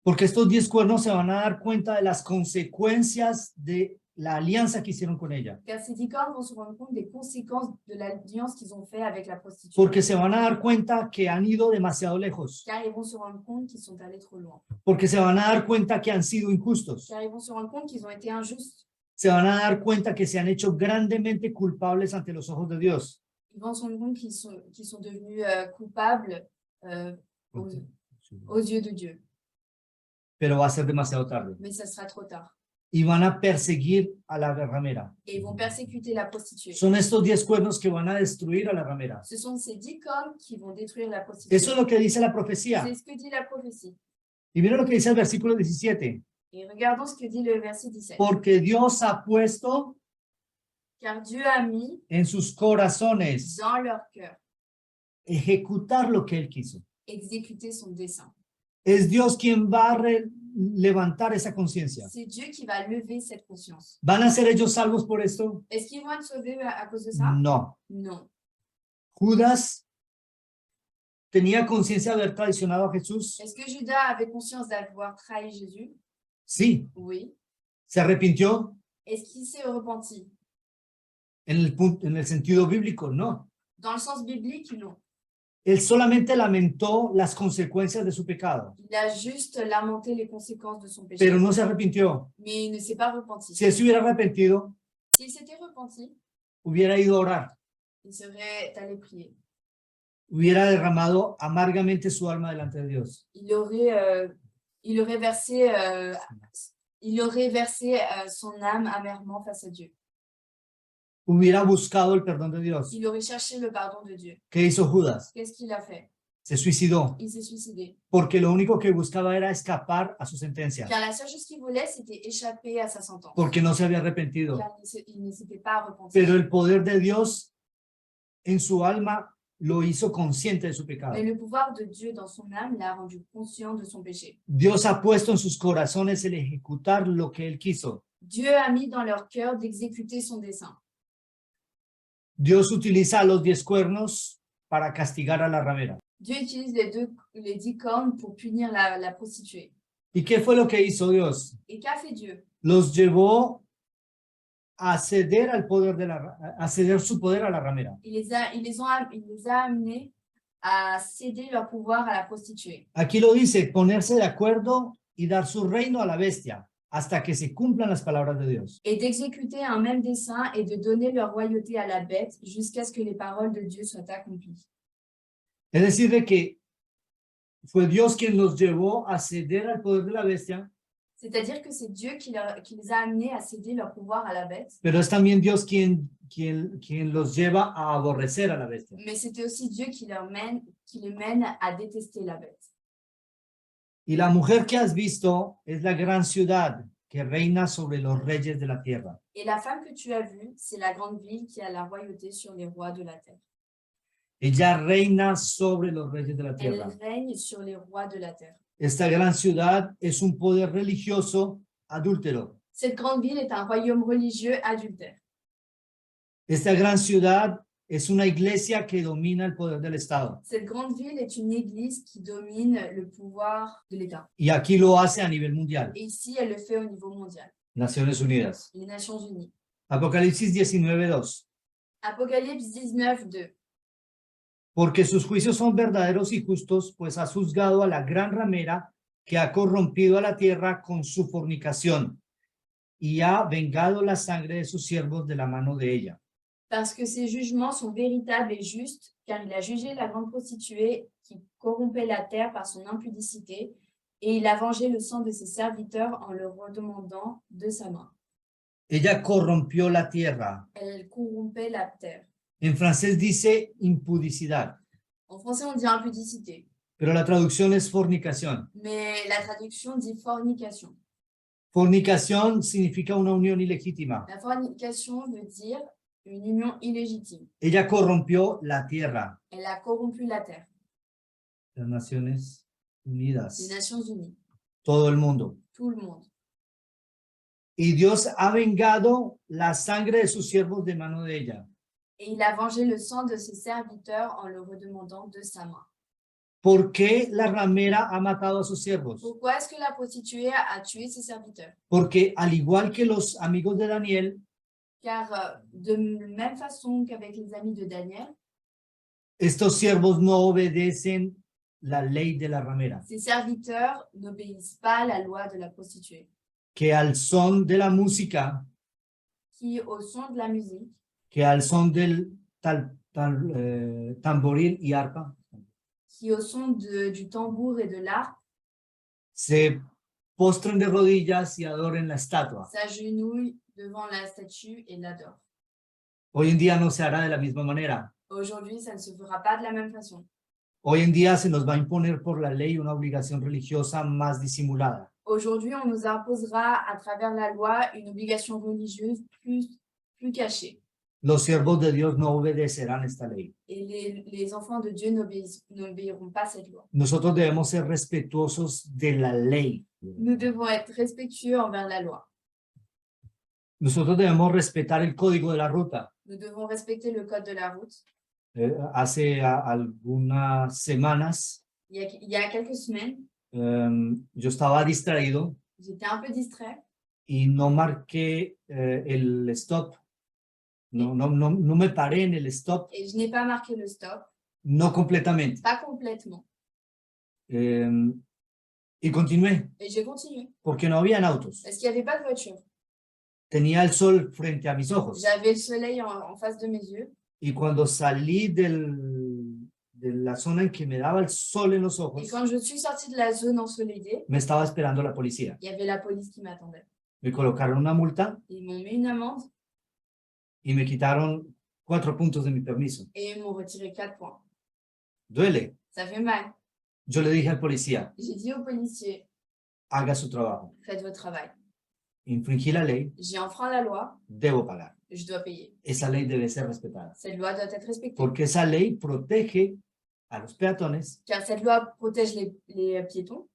Porque estos 10 cuernos se van a dar cuenta de las consecuencias de la alianza que hicieron con ella. Car ces 10 cornes vont se rendre compte des conséquences de l'alliance qu'ils ont fait avec la prostituée. Porque se van a dar cuenta que han ido demasiado lejos. Car ils vont se rendre compte qu'ils sont allés trop loin. Porque se van a dar cuenta que han sido injustos. Car ils vont se rendre compte qu'ils ont été injustes. Se van a dar cuenta que se han hecho grandemente culpables ante los ojos de Dios. Ils vont se rendre compte qu'ils sont devenus coupables aux yeux de Dieu. Pero va a ser demasiado tarde. Mais ça sera trop tard. Y van a perseguir a la ramera. Et ils vont persécuter la prostituée. Son estos 10 cuernos que van a destruir a la ramera. Ce sont ces 10 cornes qui vont détruire la prostituée. Eso es lo que dice la profecía. C'est ce que dit la prophétie. Y miren lo que dice el versículo 17. Et regardons ce que dit le verset 17. Porque Dios ha puesto Car Dieu a mis en sus corazones dans leur cœur ejecutar lo que Él quiso. exécuter son dessein. Es Dios quien va a levantar esa conciencia. C'est Dieu qui va lever cette conscience. ¿Van a ser ellos salvos por esto? Est-ce qu'ils vont être sauvés à cause de ça? No. Non. Judas tenía conciencia de haber traicionado a Jesús. Est-ce que Judas avait conscience d'avoir trahi Jésus? Sí. Oui. ¿Se arrepintió? Est-ce qu'il s'est repenti? En el sentido bíblico, no. Dans le sens biblique, non. Él solamente lamentó las consecuencias de su pecado, Il a juste lamenté les conséquences de son péché. pero no se arrepintió. Mais il ne s'est pas repenti. Si él se hubiera arrepentido, S'il s'était repenti, hubiera ido a orar, il serait allé prier. hubiera derramado amargamente su alma delante de Dios. Il aurait versé son âme amèrement face à Dieu. Hubiera buscado el perdón de Dios. Il aurait cherché le pardon de Dieu. ¿Qué hizo Judas? Qu'est-ce qu'il a fait? Se suicidó, Il s'est suicidé. porque lo único que buscaba era escapar a su sentencia, Car la seule chose qu'il voulait, c'était échapper à sa sentence. porque no se había arrepentido. Car il ne s'était pas repenti. Pero el poder de Dios en su alma lo hizo consciente de su pecado. Mais le pouvoir de Dieu dans son âme l'a rendu conscient de son péché. Dios ha puesto en sus corazones el ejecutar lo que él quiso. Dieu a mis dans leur cœur d'exécuter son dessein. Dios utiliza a los 10 cuernos para castigar a la ramera. Dieu utilise les 10 cornes pour punir la prostituée. ¿Y qué fue lo que hizo Dios? Et qu'a fait Dieu? Los llevó a ceder al poder a ceder su poder a la ramera. Il les a amenés à céder leur pouvoir à la prostituée. Aquí lo dice, ponerse de acuerdo y dar su reino a la bestia hasta que se cumplan las palabras de Dios. Et d'exécuter un même dessein et de donner leur royauté à la bête jusqu'à ce que les paroles de Dieu soient accomplies. Es decir, de que fue Dios quien los llevó a ceder al poder de la bestia, C'est-à-dire que c'est Dieu qui les a amenés à céder leur pouvoir à la bête, pero es también Dios quien los lleva a aborrecer a la bestia. mais c'était aussi Dieu qui les mène à détester la bête. Y la mujer que has visto es la gran ciudad que reina sobre los reyes de la tierra. Et la femme que tu as vue, c'est la grande ville qui a la royauté sur les rois de la terre. Ella reina sobre los reyes de la Elle tierra. règne sur les rois de la terre. Esta gran ciudad es un poder religioso adúltero. Cette grande ville est un royaume religieux adultère. Esta gran ciudad es una iglesia que domina el poder del Estado. Cette grande ville est une église qui domine le pouvoir de l'État. Y aquí lo hace a nivel mundial. Et ici, elle le fait au niveau mondial. Naciones Unidas. Les Nations Unies. Apocalipsis 19:2. Apocalypse 19:2. Porque sus juicios son verdaderos y justos, pues has juzgado a la gran ramera que ha corrompido a la tierra con su fornicación y ha vengado la sangre de sus siervos de la mano de ella. Parce que ses jugements sont véritables et justes, car il a jugé la grande prostituée qui corrompait la terre par son impudicité, et il a vengé le sang de ses serviteurs en le redemandant de sa main. Ella corrompió la tierra. Elle corrompait la terre. En francés dice impudicidad, En français, on dit impudicité, pero la traducción es fornicación. mais la traduction dit fornication. Fornicación significa una unión ilegítima. La fornication veut dire une union illégitime. Ella corrompió la tierra. Elle a corrompu la terre. Las Naciones Les Unidas, Nations Unies, todo el mundo. tout le monde. Y Dios ha vengado la sangre de sus siervos de mano de ella. Et il a vengé le sang de ses serviteurs en le redemandant de sa main. ¿Por qué la ramera ha matado a sus siervos? Pourquoi est-ce que la prostituée a tué ses serviteurs? Porque al igual que los amigos de Daniel, Car de la même façon qu'avec les amis de Daniel, estos siervos no obedecen la ley de la ramera, ses serviteurs n'obéissent pas à la loi de la prostituée, que al son de la música, qui, au son de la musique, que al son del tamboril y arpa, qui, au son du tambour et de l'arpe, se postren de rodillas y adoren la estatua. s'agenouillent devant la statue et l'adorent. Hoy en día no se hará de la misma manera. Aujourd'hui, ça ne se fera pas de la même façon. Hoy en día se nos va a imponer por la ley una obligación religiosa más disimulada. Aujourd'hui, on nous imposera à travers la loi une obligation religieuse plus cachée. Los siervos de Dios no obedecerán esta ley. Et les enfants de Dieu n'obéiront pas à cette loi. Nosotros debemos ser respetuosos de la ley. Nous devons être respectueux envers la loi. Nosotros debemos respetar el código de la ruta. Nous devons respecter le code de la route. Hace algunas semanas Il y a quelques semaines, yo estaba distraído j'étais un peu distrait y no marqué el stop. No me paré en el stop, et je n'ai pas marqué le stop, no completamente. pas complètement. Y continué, Et j'ai continué porque no habían autos. parce qu'il n'y avait pas de voiture. Tenía el sol frente a mis ojos. J'avais le soleil en face de mes yeux. Y cuando salí de la zona en que me daba el sol en los Et ojos, quand je suis sortie de la zone ensoleillée, me estaba esperando la policía. il y avait la police qui m'attendait. Me colocaron una multa Ils m'ont mis une amende y me quitaron 4 puntos de mi permiso. et ils m'ont retiré 4 points. Duele. Ça fait mal. Yo le dije al policía, J'ai dit au policier, haga su trabajo. faites votre travail. infringí la ley, j'ai enfreint la loi, debo pagar. je dois payer. Esa ley debe ser respetada, Cette loi doit être respectée. porque esa ley protege a los peatones, Car cette loi protège les piétons,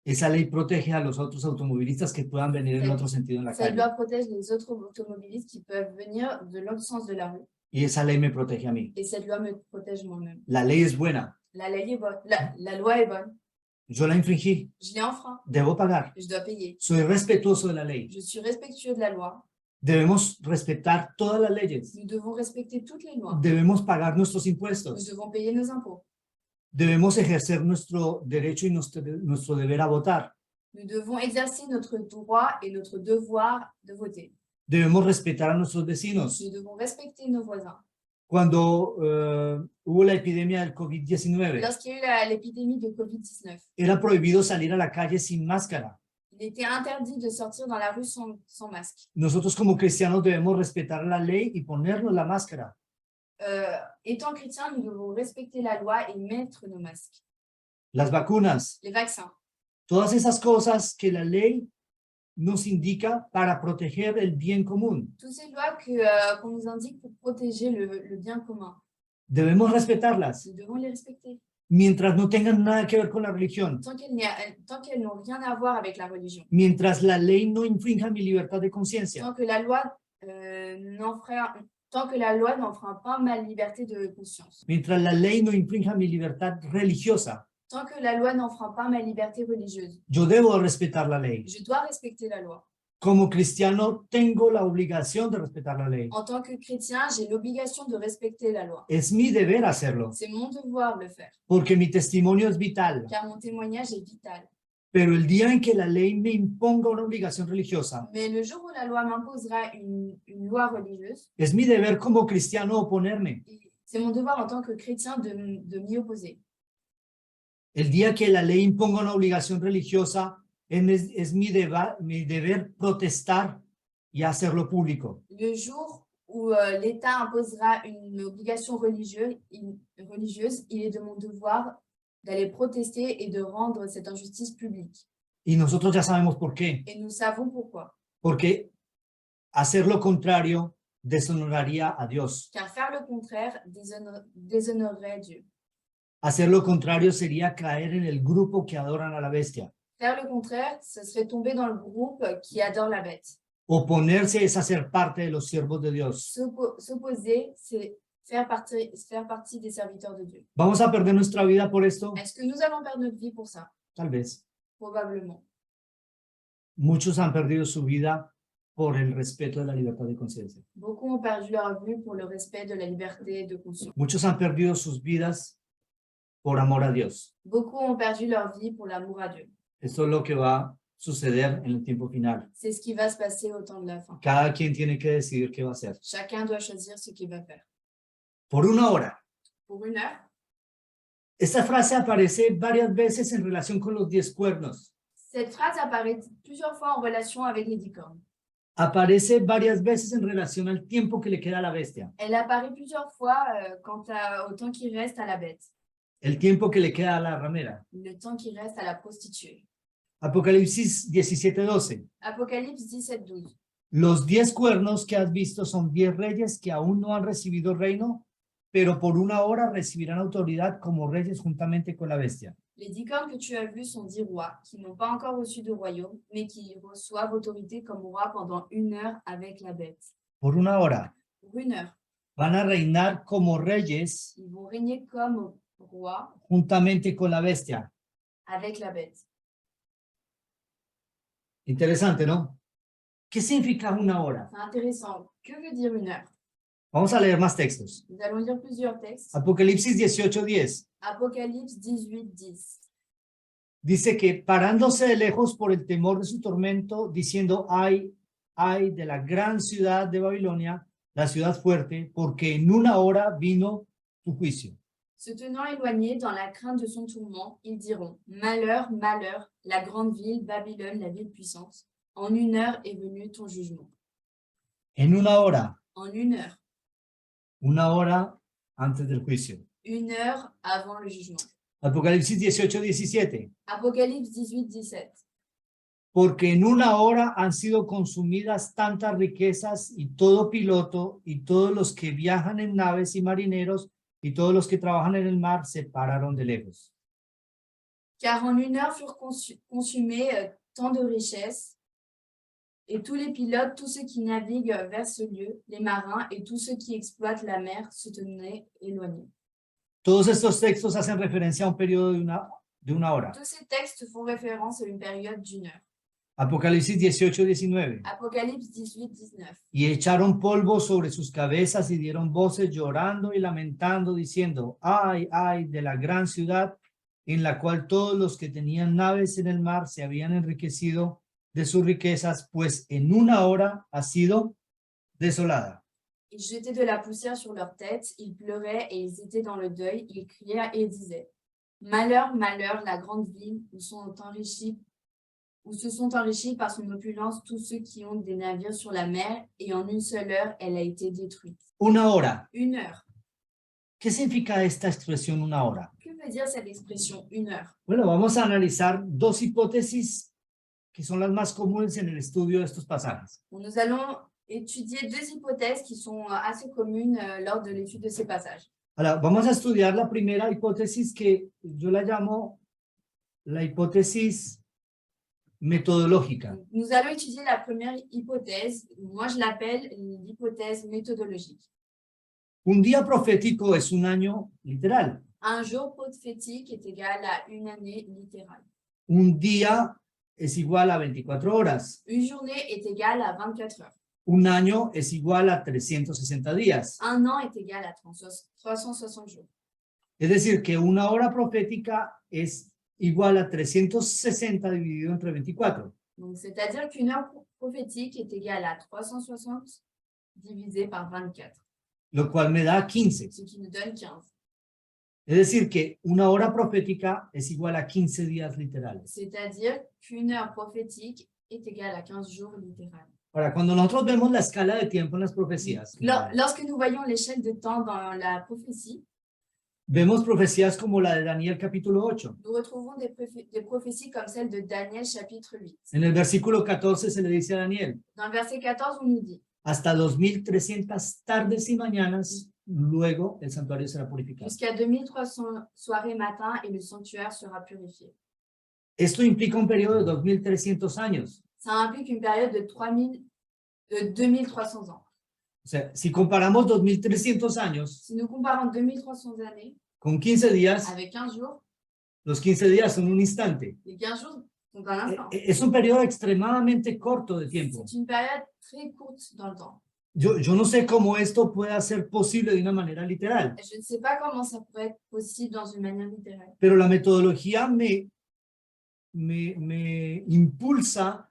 esa ley protege a los otros automovilistas que puedan venir en otro sentido en la cette calle, loi protège les autres automobilistes qui peuvent venir de l'autre sens de la rue. y esa ley me protege a mí. Et cette loi me protège moi-même. La ley es buena, La ley est bonne. La loi est bonne. yo la infringí, Je l'ai enfreint. debo pagar. Je dois payer. Soy respetuoso de la ley. Je suis respectueux de la loi. Debemos respetar todas las leyes. Nous devons respecter toutes les lois. Debemos pagar nuestros Nous impuestos. devons payer nos impôts. Debemos ejercer nuestro derecho y nuestro deber a votar. Nous devons exercer notre droit et notre devoir de voter. Debemos respetar a nuestros vecinos. Nous devons respecter nos voisins. Cuando hubo la epidemia del COVID-19, Lorsqu'il y a eu l'épidémie de Covid-19, era prohibido salir a la calle sin máscara. il était interdit de sortir dans la rue sans masque. Nosotros como cristianos debemos respetar la ley y ponernos la máscara. Étant chrétiens, nous devons respecter la loi et mettre nos masques. Las vacunas, Les vaccins, todas esas cosas que la ley nos indica para proteger el bien común. toutes ces lois qu'on nous indique pour protéger le bien commun, Debemos respetarlas nous devons les respecter. mientras no tengan nada que ver con la religión. Tant qu'elles n'ont rien à voir avec la religion. Mientras la ley no infrinja mi libertad de conciencia. Tant que la loi n'enfreint pas ma liberté de conscience. Mientras la ley no infrinja mi libertad religiosa. Tant que la loi n'enfreint pas ma liberté religieuse. Yo debo respetar la ley. Je dois respecter la loi. Como cristiano tengo la obligación de respetar la ley. En tant que chrétien, j'ai l'obligation de respecter la loi. Es mi deber hacerlo, C'est mon devoir de le faire, porque mi testimonio es vital. car mon témoignage est vital. Pero el día en que la ley me imponga una obligación religiosa, Mais le jour où la loi m'imposera une loi religieuse, es mi deber como cristiano oponerme. c'est mon devoir en tant que chrétien de m'y opposer. El día que la ley imponga una obligación religiosa, es mi deber protestar y hacerlo público. Le jour où l'État imposera une obligation religieuse, il est de mon devoir d'aller protester et de rendre cette injustice publique. Y nosotros ya sabemos por qué. Et nous savons pourquoi. Porque hacer lo contrario deshonoraría a Dios. Car faire le contraire déshonorerait Dieu. Hacer lo contrario sería caer en el grupo que adoran a la bestia. Faire le contraire, ce serait tomber dans le groupe qui adore la bête. Oponerse es hacer parte de los siervos de Dios. S'opposer, c'est faire partie des serviteurs de Dieu. ¿Vamos a perder nuestra vida por esto? Est-ce que nous allons perdre notre vie pour ça? Tal vez. Probablement. Muchos han perdido su vida por el respeto de la libertad de conciencia. Beaucoup ont perdu leur vie pour le respect de la liberté de conscience. Muchos han perdido sus vidas por amor a Dios. Beaucoup ont perdu leur vie pour l'amour à Dieu. Esto es lo que va a suceder en el tiempo final. C'est ce qui va se passer au temps de la fin. Cada quien tiene que decidir qué va a hacer. Chacun doit choisir ce qu'il va faire. Por una hora. Pour une heure, Esta frase aparece varias veces en relación con los 10 cuernos. cette phrase apparaît plusieurs fois en relation avec les 10 cornes. Aparece varias veces en relación al tiempo que le queda a la bestia. Elle apparaît plusieurs fois quant au temps qui reste à la bête, El tiempo que le queda a la ramera. le temps qui reste à la prostituée. Apocalipsis 17:12. Apocalypse 17:12. Los 10 cuernos que has visto son 10 reyes que aún no han recibido reino, pero por una hora recibirán autoridad como reyes juntamente con la bestia. Les 10 cornes que tu as vus sont 10 rois qui n'ont pas encore reçu de royaume, mais qui reçoivent autorité comme rois pendant une heure avec la bête. Por una hora. Pour une heure, Van a reinar como reyes ils vont régner comme rois juntamente con la bestia. avec la bête. Interesante, ¿no? ¿Qué significa una hora? C'est intéressant. Que veut dire une heure? Vamos a leer más textos. Nous allons lire plusieurs textes. Apocalipsis 18:10. Apocalypse 18:10. Dice que parándose de lejos por el temor de su tormento, diciendo, ay de la gran ciudad de Babilonia, la ciudad fuerte, porque en una hora vino tu juicio. Se tenant éloignés dans la crainte de son tourment, ils diront « Malheur, malheur, la grande ville, Babylone, la ville puissante. En une heure est venu ton jugement. En una hora. En une heure. Una hora antes del juicio. Une heure avant le jugement. Apocalipsis 18:17. Apocalypse 18:17. porque en una hora han sido consumidas tantas riquezas y todo piloto y todos los que viajan en naves y marineros y todos los que trabajan en el mar se pararon de lejos. Car en une heure furent consumées tant de richesses, et tous les pilotes, tous ceux qui naviguent vers ce lieu, les marins et tous ceux qui exploitent la mer se tenaient éloignés. Todos estos textos hacen referencia a un periodo de una hora. Tous ces textes font référence à une période d'une heure. Apocalipsis 18:19. Apocalypse 18-19. Y echaron polvo sobre sus cabezas y dieron voces llorando y lamentando, diciendo, ay, ay, de la gran ciudad en la cual todos los que tenían naves en el mar se habían enriquecido de sus riquezas, pues en una hora ha sido desolada. Ils jetaient de la poussière sur leurs têtes, ils pleuraient et ils étaient dans le deuil, ils criaient et disaient, malheur, malheur, la grande ville où se sont enrichis par son opulence tous ceux qui ont des navires sur la mer, et en une seule heure, elle a été détruite. Una hora. Une heure. ¿Qué significa esta expresión una hora? Que veut dire cette expression une heure? Bueno, vamos a analizar dos hipótesis que son las más comunes en el estudio de estos pasajes. Nous allons étudier deux hypothèses qui sont assez communes lors de l'étude de ces passages. Ahora, vamos a estudiar la primera hipótesis que yo la llamo la hipótesis metodológica. Nous allons étudier la première hypothèse. Moi, je l'appelle l'hypothèse méthodologique. Un día profético es un año literal. Un jour prophétique est égal à une année littérale. Un día es igual a 24 horas. Une journée est égale à 24 heures. Un año es igual a 360 días. Un an est égal à 360 jours. Es decir, que una hora profética es igual a 360 dividido entre 24. Donc, c'est-à-dire qu'une heure prophétique est égale à 360 divisé par 24. Lo cual me da 15. Ce qui nous donne 15. Es decir, que una hora profética es igual a 15 días literales. C'est-à-dire qu'une heure prophétique est égale à 15 jours littérales. Ahora, cuando nosotros vemos la escala de tiempo en las profecías, Lorsque nous voyons l'échelle de temps dans la prophétie, vemos profecías como la de Daniel capítulo 8. nous retrouvons des prophéties comme celle de Daniel chapitre 8. En el versículo 14 se le dice a Daniel, Dans le verset 14, on nous dit, hasta 2300 tardes y mañanas, luego el santuario será purificado. jusqu'à 2300 soirées matin et le sanctuaire sera purifié. Esto implica un periodo de 2300 años. Ça implique une période de 2300 ans. O sea, si comparamos 2300 años Si nous comparons 2300 années con 15 días, avec 15 jours, los 15 días son un instante. les 15 jours sont un instant. Es un periodo extremadamente corto de tiempo. C'est une période très courte dans le temps. Yo no sé cómo esto pueda ser posible de una manera literal, Je ne sais pas comment ça pourrait être possible dans une manière littérale. pero la metodología me impulsa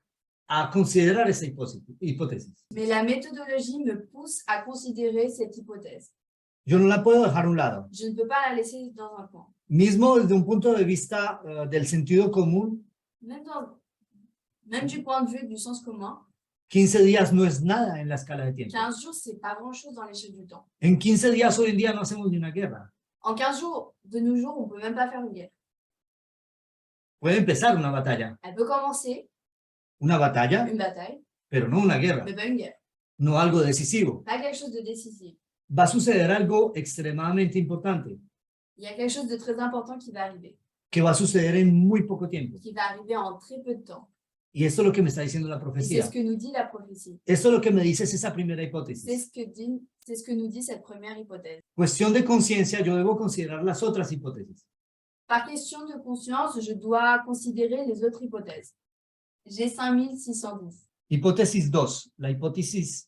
a considerar esa hipótesis. Mais la méthodologie me pousse à considérer cette hypothèse. Yo no la puedo dejar a un lado. Je ne peux pas la laisser dans un coin. Mismo desde un punto de vista del sentido común, Même du point de vue du sens commun, 15 días no es nada en la escala de tiempo. 15 jours, c'est pas grand-chose dans l'échelle du temps. En 15 días hoy en día no hacemos ni una guerra. En 15 jours, de nos jours, on ne peut même pas faire une guerre. Puede empezar una batalla, Elle peut commencer une bataille, pero no una guerra, mais pas une guerre. no algo decisivo. Pas quelque chose de décisif. Va a suceder algo extremadamente importante, Il y a quelque chose de très important qui va arriver, que va a suceder en muy poco tiempo. qui va arriver en très peu de temps. Y esto es lo que me está diciendo la Et c'est profecía. ce que nous dit la prophétie. Esto es lo que me dice es esa primera C'est hipótesis. ce que nous dit cette première hypothèse. Cuestión de conciencia, yo debo considerar las otras hipótesis. Par question de conscience, je dois considérer les autres hypothèses. J'ai 5610. Hipótesis 2, la hipótesis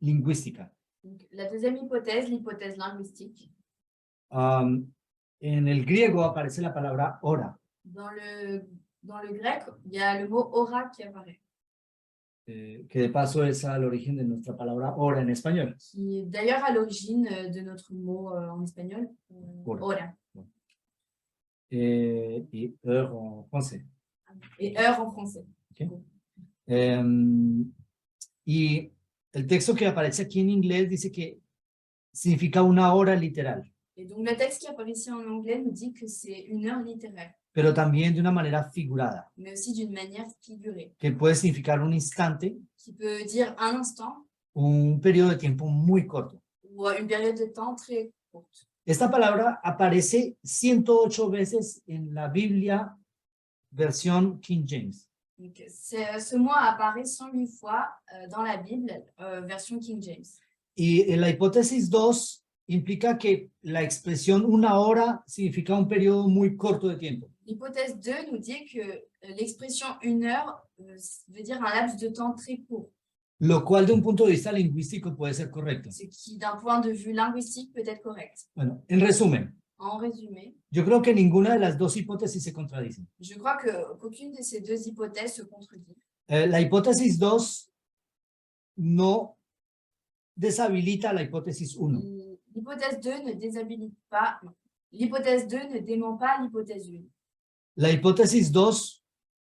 lingüística. Donc, la deuxième hypothèse, l'hypothèse linguistique. En el griego aparece la palabra hora, Dans le grec, il y a le mot aura qui apparaît, que de paso es al origen de nuestra palabra hora en español. qui est d'ailleurs à l'origine de notre mot en espagnol, Aura. aura, Y heure en français. et heure en français. Y el texto que aparece aquí en inglés dice que significa una hora literal. Et donc, le texte qui apparaît ici en anglais nous dit que c'est une heure littéraire. pero también de una manera figurada, mais aussi d'une manière figurée, que puede significar un instante qui peut dire un instant o un periodo de tiempo muy corto. ou une période de temps très courte. Esta palabra aparece 108 veces en la Biblia versión King James. Donc, ce mot apparaît 108 fois dans la Bible, version King James. Y la hipótesis 2 implica que la expresión una hora significa un periodo muy corto de tiempo. L'hypothèse 2 nous dit que l'expression 1 heure veut dire un laps de temps très court, Lo cual de un punto de vista lingüístico puede ser correcto. ce qui d'un point de vue linguistique peut être correct. Bueno, en resumen, En résumé, yo creo que ninguna de las dos hipótesis se contradicen. je crois qu'aucune de ces deux hypothèses se contredit. La hipótesis 2 no deshabilita la hipótesis 1. L'hypothèse 2 ne déshabilite pas, non. L'hypothèse 2 ne dément pas l'hypothèse 1. La hipótesis 2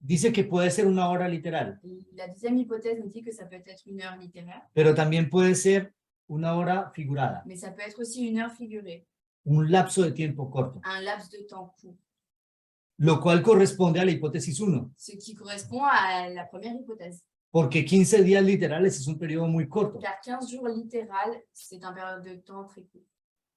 dice que puede ser una hora literal, La deuxième hypothèse nous dit que ça peut être 1 heure littéraire, pero también puede ser una hora figurada, mais ça peut être aussi 1 heure figurée, un lapso de tiempo corto, un laps de temps court, lo cual corresponde a la hipótesis 1, ce qui correspond à la première hypothèse. porque 15 días literales es un periodo muy corto. Car 15 jours littéral, c'est un période de temps très court.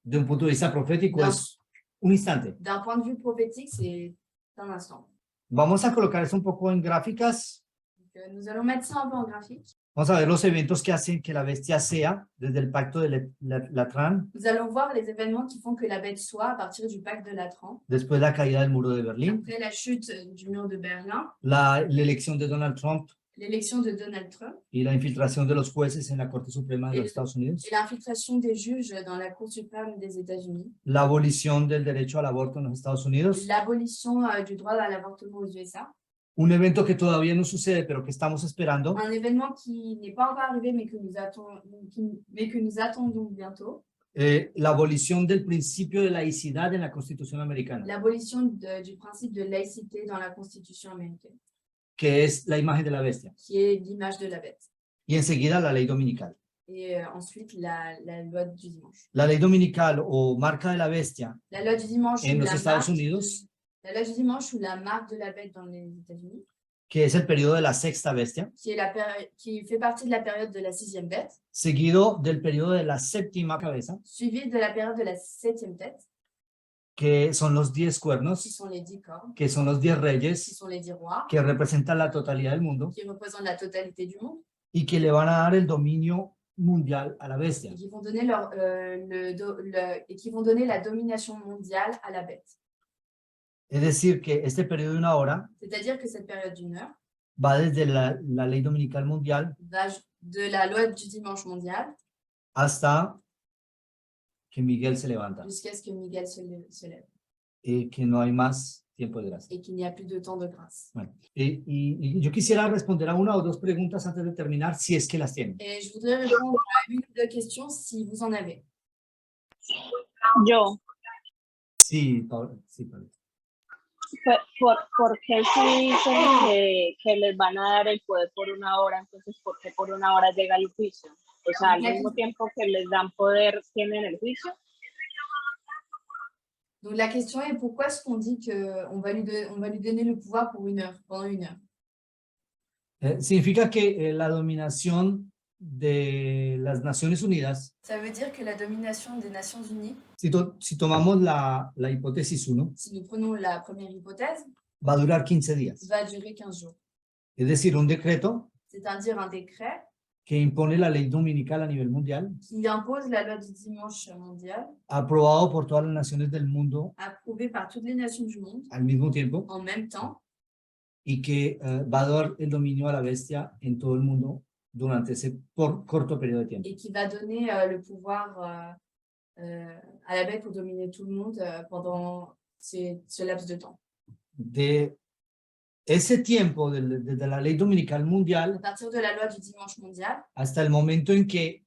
De un punto de vista profético No. es un instante. D'un point de vue prophétique, c'est un instant. Vamos a colocar eso un poco en gráficas. Donc, nous allons mettre ça un peu en graphique. Vamos a ver los eventos que hacen que la bestia sea desde el pacto de Latran, Nous allons voir les événements qui font que la bête soit à partir du pacte de Latran, después la caída del muro de Berlín, après la chute du mur de Berlin, la elección de Donald Trump l'élection de Donald Trump y la infiltración de los jueces en la Corte Suprema de los Estados Unidos, et l'infiltration des juges dans la Cour suprême des États-Unis, la abolición del derecho al aborto en los Estados Unidos, l'abolition du droit à l'avortement aux USA, un evento que todavía no sucede pero que estamos esperando, un événement qui n'est pas encore arrivé mais que nous attendons bientôt, la abolición del principio de laicidad en la Constitución americana, l'abolition du principe de laïcité dans la Constitution américaine, que es la imagen de la bestia, qui est l'image de la bête. y enseguida la ley dominical. Et ensuite, la loi du dimanche. La ley dominical o marca de la bestia La loi du dimanche en ou los la Estados marque, Unidos, la loi du dimanche ou la marque de la bête dans les États-Unis, que es el periodo de la sexta bestia, qui fait partie de la période de la 6e bête, seguido del periodo de la séptima cabeza, suivie de la période de la 7e tête, que son los 10 qui cuernos, sont les 10 cornes, que son los 10 qui reyes, sont les 10 rois, que representan la totalidad del mundo qui représentent la totalité du monde, y que le van a dar el dominio mundial a la bestia. et qui vont donner, et qui vont donner la domination mondiale à la bête. Es decir, que este periodo de una hora C'est-à-dire que cette période d'une heure va desde la ley dominical mundial va de la loi du dimanche mondial hasta que Miguel se levanta jusqu'à ce que Miguel se lève y que no hay más tiempo de gracia. et qu'il n'y a plus de temps de grâce. Bueno, y yo quisiera responder a una o dos preguntas antes de terminar, si es que las tienen. Et je voudrais répondre à une ou deux questions si vous en avez. Yo, Sí, Paula. Sí, Paula. ¿por qué si dicen que les van a dar el poder por una hora, entonces por qué por una hora llega el juicio? O sea, al mismo tiempo que les dan poder, ¿tienen el juicio? Donc la question est pourquoi est-ce qu'on dit qu'on va lui donner le pouvoir pour 1 heure, pendant 1 heure? Significa que la dominación de las Naciones Unidas, Ça veut dire que la domination des Nations Unies, si tomamos la hipótesis 1, si nous prenons la première hypothèse, va a durar 15 días. va durer 15 jours. Es decir, un decreto C'est-à-dire un décret que impone la ley dominical a nivel mundial, qui impose la loi du dimanche mondial, aprobado por todas las naciones del mundo approuvée par toutes les nations du monde al mismo tiempo, en même temps, y que va a dar el dominio a la bestia en todo el mundo durante ese corto periodo de tiempo. et qui va donner le pouvoir à la bête pour dominer tout le monde pendant ce laps de temps. De ese tiempo, desde la ley dominical À mundial partir de la loi du dimanche mondial hasta el momento en que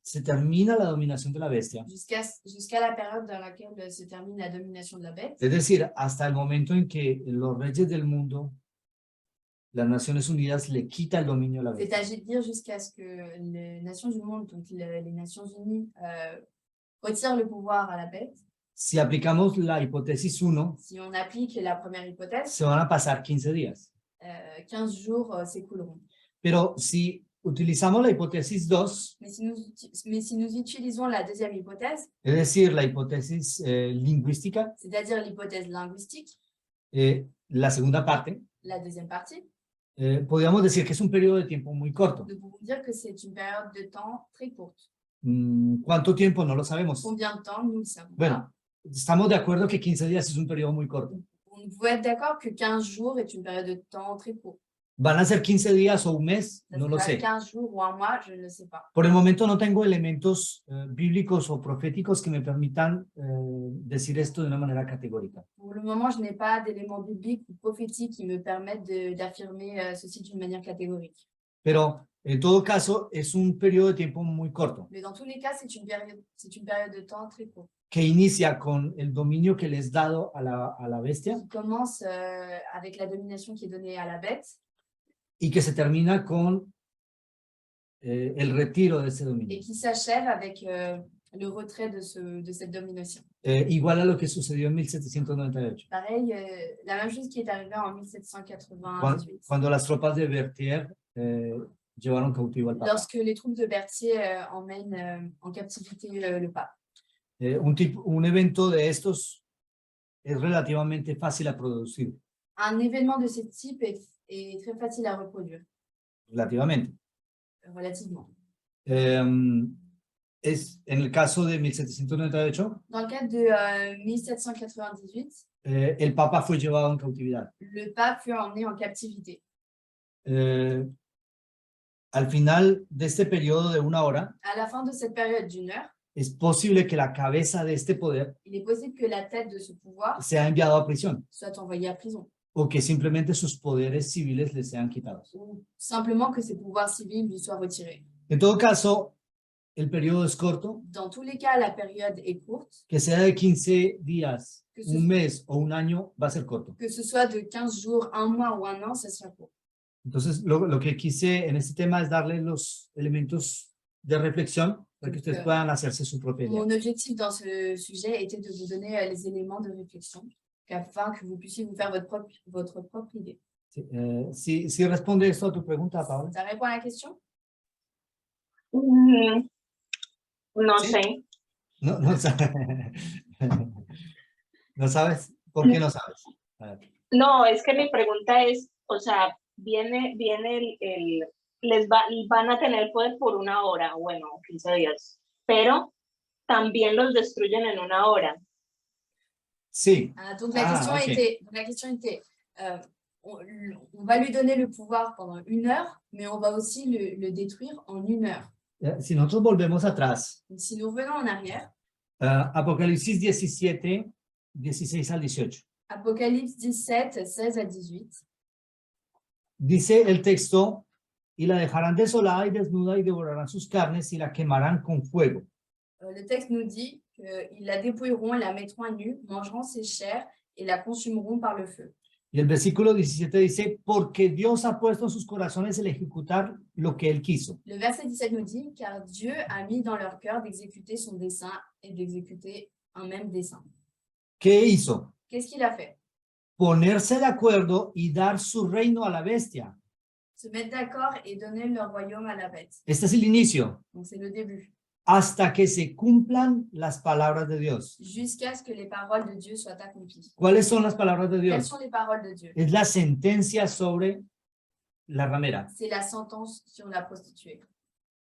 se termina la dominación de la bestia, jusqu'à la période dans laquelle se termine la domination de la bête, es decir, hasta el momento en que los reyes del mundo, las Naciones Unidas, le quita el dominio a la bestia. c'est-à-dire jusqu'à ce que les nations du monde, donc les Nations Unies, retirent le pouvoir à la bête. Si aplicamos la hipótesis 1, Si on applique la première hypothèse, se van a pasar 15 días. 15 jours s'écouleront. Pero si utilizamos la hipótesis 2, Mais si nous utilisons la deuxième hypothèse, es decir, la hipótesis lingüística, c'est-à-dire l'hypothèse linguistique, la segunda parte, la deuxième partie, podríamos decir que es un periodo de tiempo muy corto. nous pouvons dire que c'est une période de temps très courte. ¿Cuánto tiempo? No lo sabemos. Combien de temps, nous le savons Bueno, pas. estamos de acuerdo que 15 días es un periodo muy corto. On peut être d'accord que 15 jours est une période de temps très courte. ¿Van a ser 15 días o un mes? Ça No lo sera sé. 15 jours ou un mois, je ne le sais pas. Por el momento no tengo elementos bíblicos o proféticos que me permitan decir esto de una manera categórica. Pour le moment, je n'ai pas d'éléments bibliques ou prophétiques qui me permettent d'affirmer ceci d'une manière catégorique. Pero en todo caso es un periodo de tiempo muy corto, Mais dans tous les cas, c'est une période de temps très courte que inicia con el dominio que les dado a la bestia qui commence avec la domination qui est donnée à la bête y que se termina con el retiro de ese et dominio. qui s'achève avec le retrait de cette domination. Igual a lo que sucedió en 1798, Pareil, la même chose qui est arrivée en 1798. cuando las tropas de Berthier llevaron cautivo al Papa. Lorsque les troupes de Berthier emmènent en captivité le pape. Un evento de estos es relativamente fácil a producir, Un événement de ce type est très facile à reproduire, relativamente. relativement. Es en el caso de 1798, Dans le cadre de 1798, el Papa fue llevado en cautividad. le pape fut emmené en captivité. Al final de este periodo de una hora, À la fin de cette période d'une heure, es posible que la cabeza de este poder il est possible que la tête de ce pouvoir sea enviado a prisión soit envoyée à prison, o que simplemente sus poderes civiles le sean quitados. ou simplement que ses pouvoirs civils lui soient retirés. En todo caso, el periodo es corto, Dans tous les cas, la période est courte, que sea de 15 días, Que se- un mes o un año, va a ser corto. que ce soit de 15 jours, un mois ou un an, ça sera court. Entonces, lo que quise en este tema es darle los elementos de reflexión para que ustedes puedan hacerse su propia idea. Mon objectif dans ce sujet était de vous donner les éléments de réflexion afin que vous puissiez vous faire votre propre idée. Si responde esto a tu pregunta, Paola. Ça répond à la question? No Sí. sé. No sabes. ¿No sabes? ¿Por qué no sabes? A ver. No, es que mi pregunta es, o sea, viene van a tener poder por una hora, bueno, 15 días, pero también los destruyen en una hora. Sí. Donc la question était, on va lui donner le pouvoir pendant une heure, mais on va aussi le détruire en une heure. Si nosotros volvemos atrás, Donc, si nous revenons en arrière, Apocalipsis 17, 16 al 18. Apocalypse 17, 16 à 18, Dice el texto, y la dejarán desolada y desnuda y devorarán sus carnes y la quemarán con fuego. le texte nous dit qu'ils la dépouilleront, la mettront à nu, mangeront ses chairs et la consumeront par le feu. Y el versículo 17 dice, porque Dios ha puesto en sus corazones el ejecutar lo que Él quiso. Le verset 17 nous dit, car Dieu a mis dans leur cœur d'exécuter son dessein et d'exécuter un même dessein. ¿Qué hizo? Qu'est-ce qu'il a fait? Ponerse de acuerdo y dar su reino a la bestia. Se mettre d'accord et donner leur royaume à la bête. Este es el inicio. Donc c'est le début. Hasta que se cumplan las palabras de Dios. Jusqu'à ce que les paroles de Dieu soient accomplies. ¿Cuáles son las palabras de Quelles Dios? sont les paroles de Dieu? Es la sentencia sobre la ramera. C'est la sentence sur la prostituée.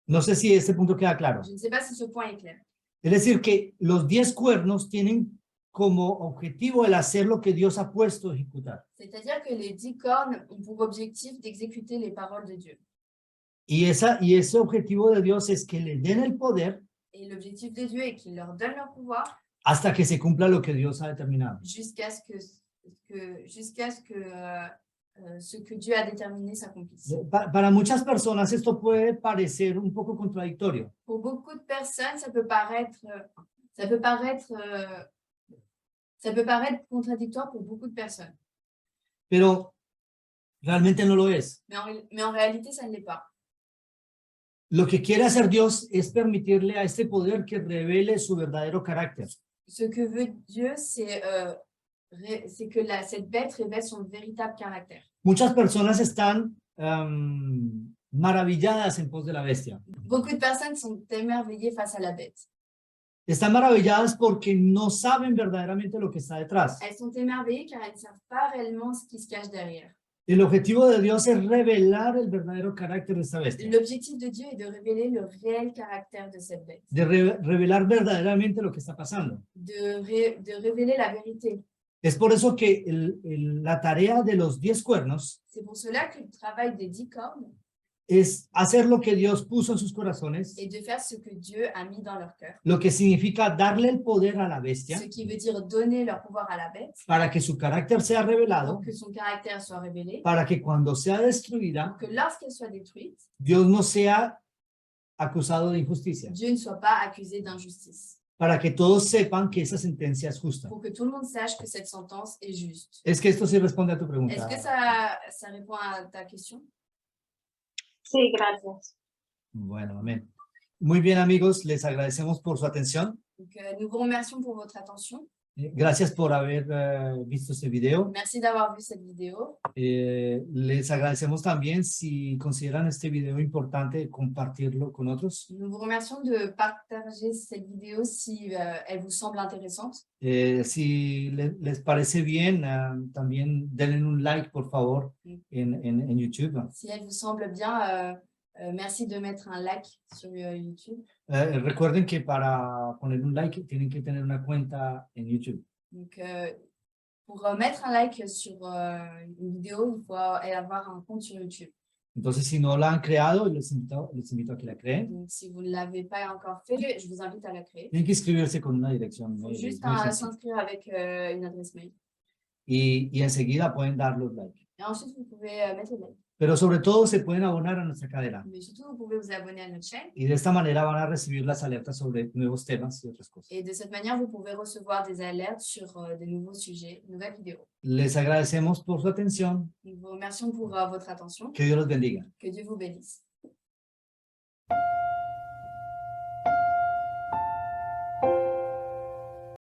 No sé si este punto queda claro. Je ne sais pas si ce point est clair. Es decir, que los 10 cuernos tienen como objetivo el hacer lo que Dios ha puesto a ejecutar. C'est-à-dire que les 10 cornes ont pour objectif d'exécuter les paroles de Dieu. Y ese objetivo de Dios es que le den el poder Et l'objectif de Dieu est qu'il leur donne leur pouvoir hasta que se cumpla lo que Dios ha determinado. jusqu'à ce que ce que Dieu a déterminé s'accomplisse. Para muchas personas esto puede parecer un poco contradictorio, Pour beaucoup de personnes, ça peut paraître contradictoire pour beaucoup de personnes. pero realmente no lo es. Mais en réalité, ça ne l'est pas. Lo que quiere hacer Dios es permitirle a este poder que revele su verdadero carácter. Ce que veut Dieu, c'est que cette bête révèle son véritable caractère. Muchas personas están maravilladas en pos de la bestia. Beaucoup de personnes sont émerveillées face à la bête. Están maravilladas porque no saben verdaderamente lo que está detrás. Elles sont émerveillées car elles ne savent pas réellement ce qui se cache derrière. El objetivo de Dios es revelar el verdadero carácter de esta bestia, L'objectif de Dieu est de révéler le réel caractère de cette bête, de revelar verdaderamente lo que está pasando. de révéler la vérité. Es por eso que la tarea de los 10 cuernos C'est pour cela que le travail des 10 cornes es hacer lo que Dios puso en sus corazones, est de faire ce que Dieu a mis dans leur cœur. lo que significa darle el poder a la bestia Ce qui veut dire donner leur pouvoir à la bête, para que su carácter sea revelado, pour que son caractère soit révélé, para que cuando sea destruida, pour que lorsqu'elle soit détruite, Dios no sea acusado de injusticia, Dieu ne soit pas accusé d'injustice. para que todos sepan que esa sentencia es justa. Pour que tout le monde sache que cette sentence est juste. Es que esto sí responde a tu Est-ce pregunta. que ça répond à ta question? Sí, gracias. Bueno, amén. Muy bien, amigos, les agradecemos por su atención. Donc, nous vous remercions pour votre attention. Gracias por haber visto este video. Merci d'avoir vu cette vidéo. Les agradecemos también si consideran este video importante compartirlo con otros. Nous vous remercions de partager cette vidéo si elle vous semble intéressante. Si les parece bien, también denle un like, por favor, en YouTube. Si elle vous semble bien, merci de mettre un like sur YouTube. Recuerden que para poner un like tienen que tener una cuenta en YouTube. Donc, pour mettre un like sur une vidéo, il faut avoir un compte sur YouTube. Entonces, si no la han creado, les invito a que la creen. Donc, si vous ne l'avez pas encore fait, je vous invite à la créer. Tienen que inscribirse con una dirección. Il faut juste muy sencilla. s'inscrire avec une adresse mail. Y enseguida pueden dar los likes. Et ensuite, vous pouvez mettre le like. Pero sobre todo se pueden abonar a nuestra cadena. Mais surtout, vous pouvez vous abonner à notre chaîne. Y de esta manera van a recibir las alertas sobre nuevos temas y otras cosas. Et de cette manière, vous pouvez recevoir des alertes sur de nouveaux sujets, de nouvelles vidéos. Les agradecemos por su atención. Nous vous remercions pour votre attention. Que Dios los bendiga. Que Dieu vous bénisse.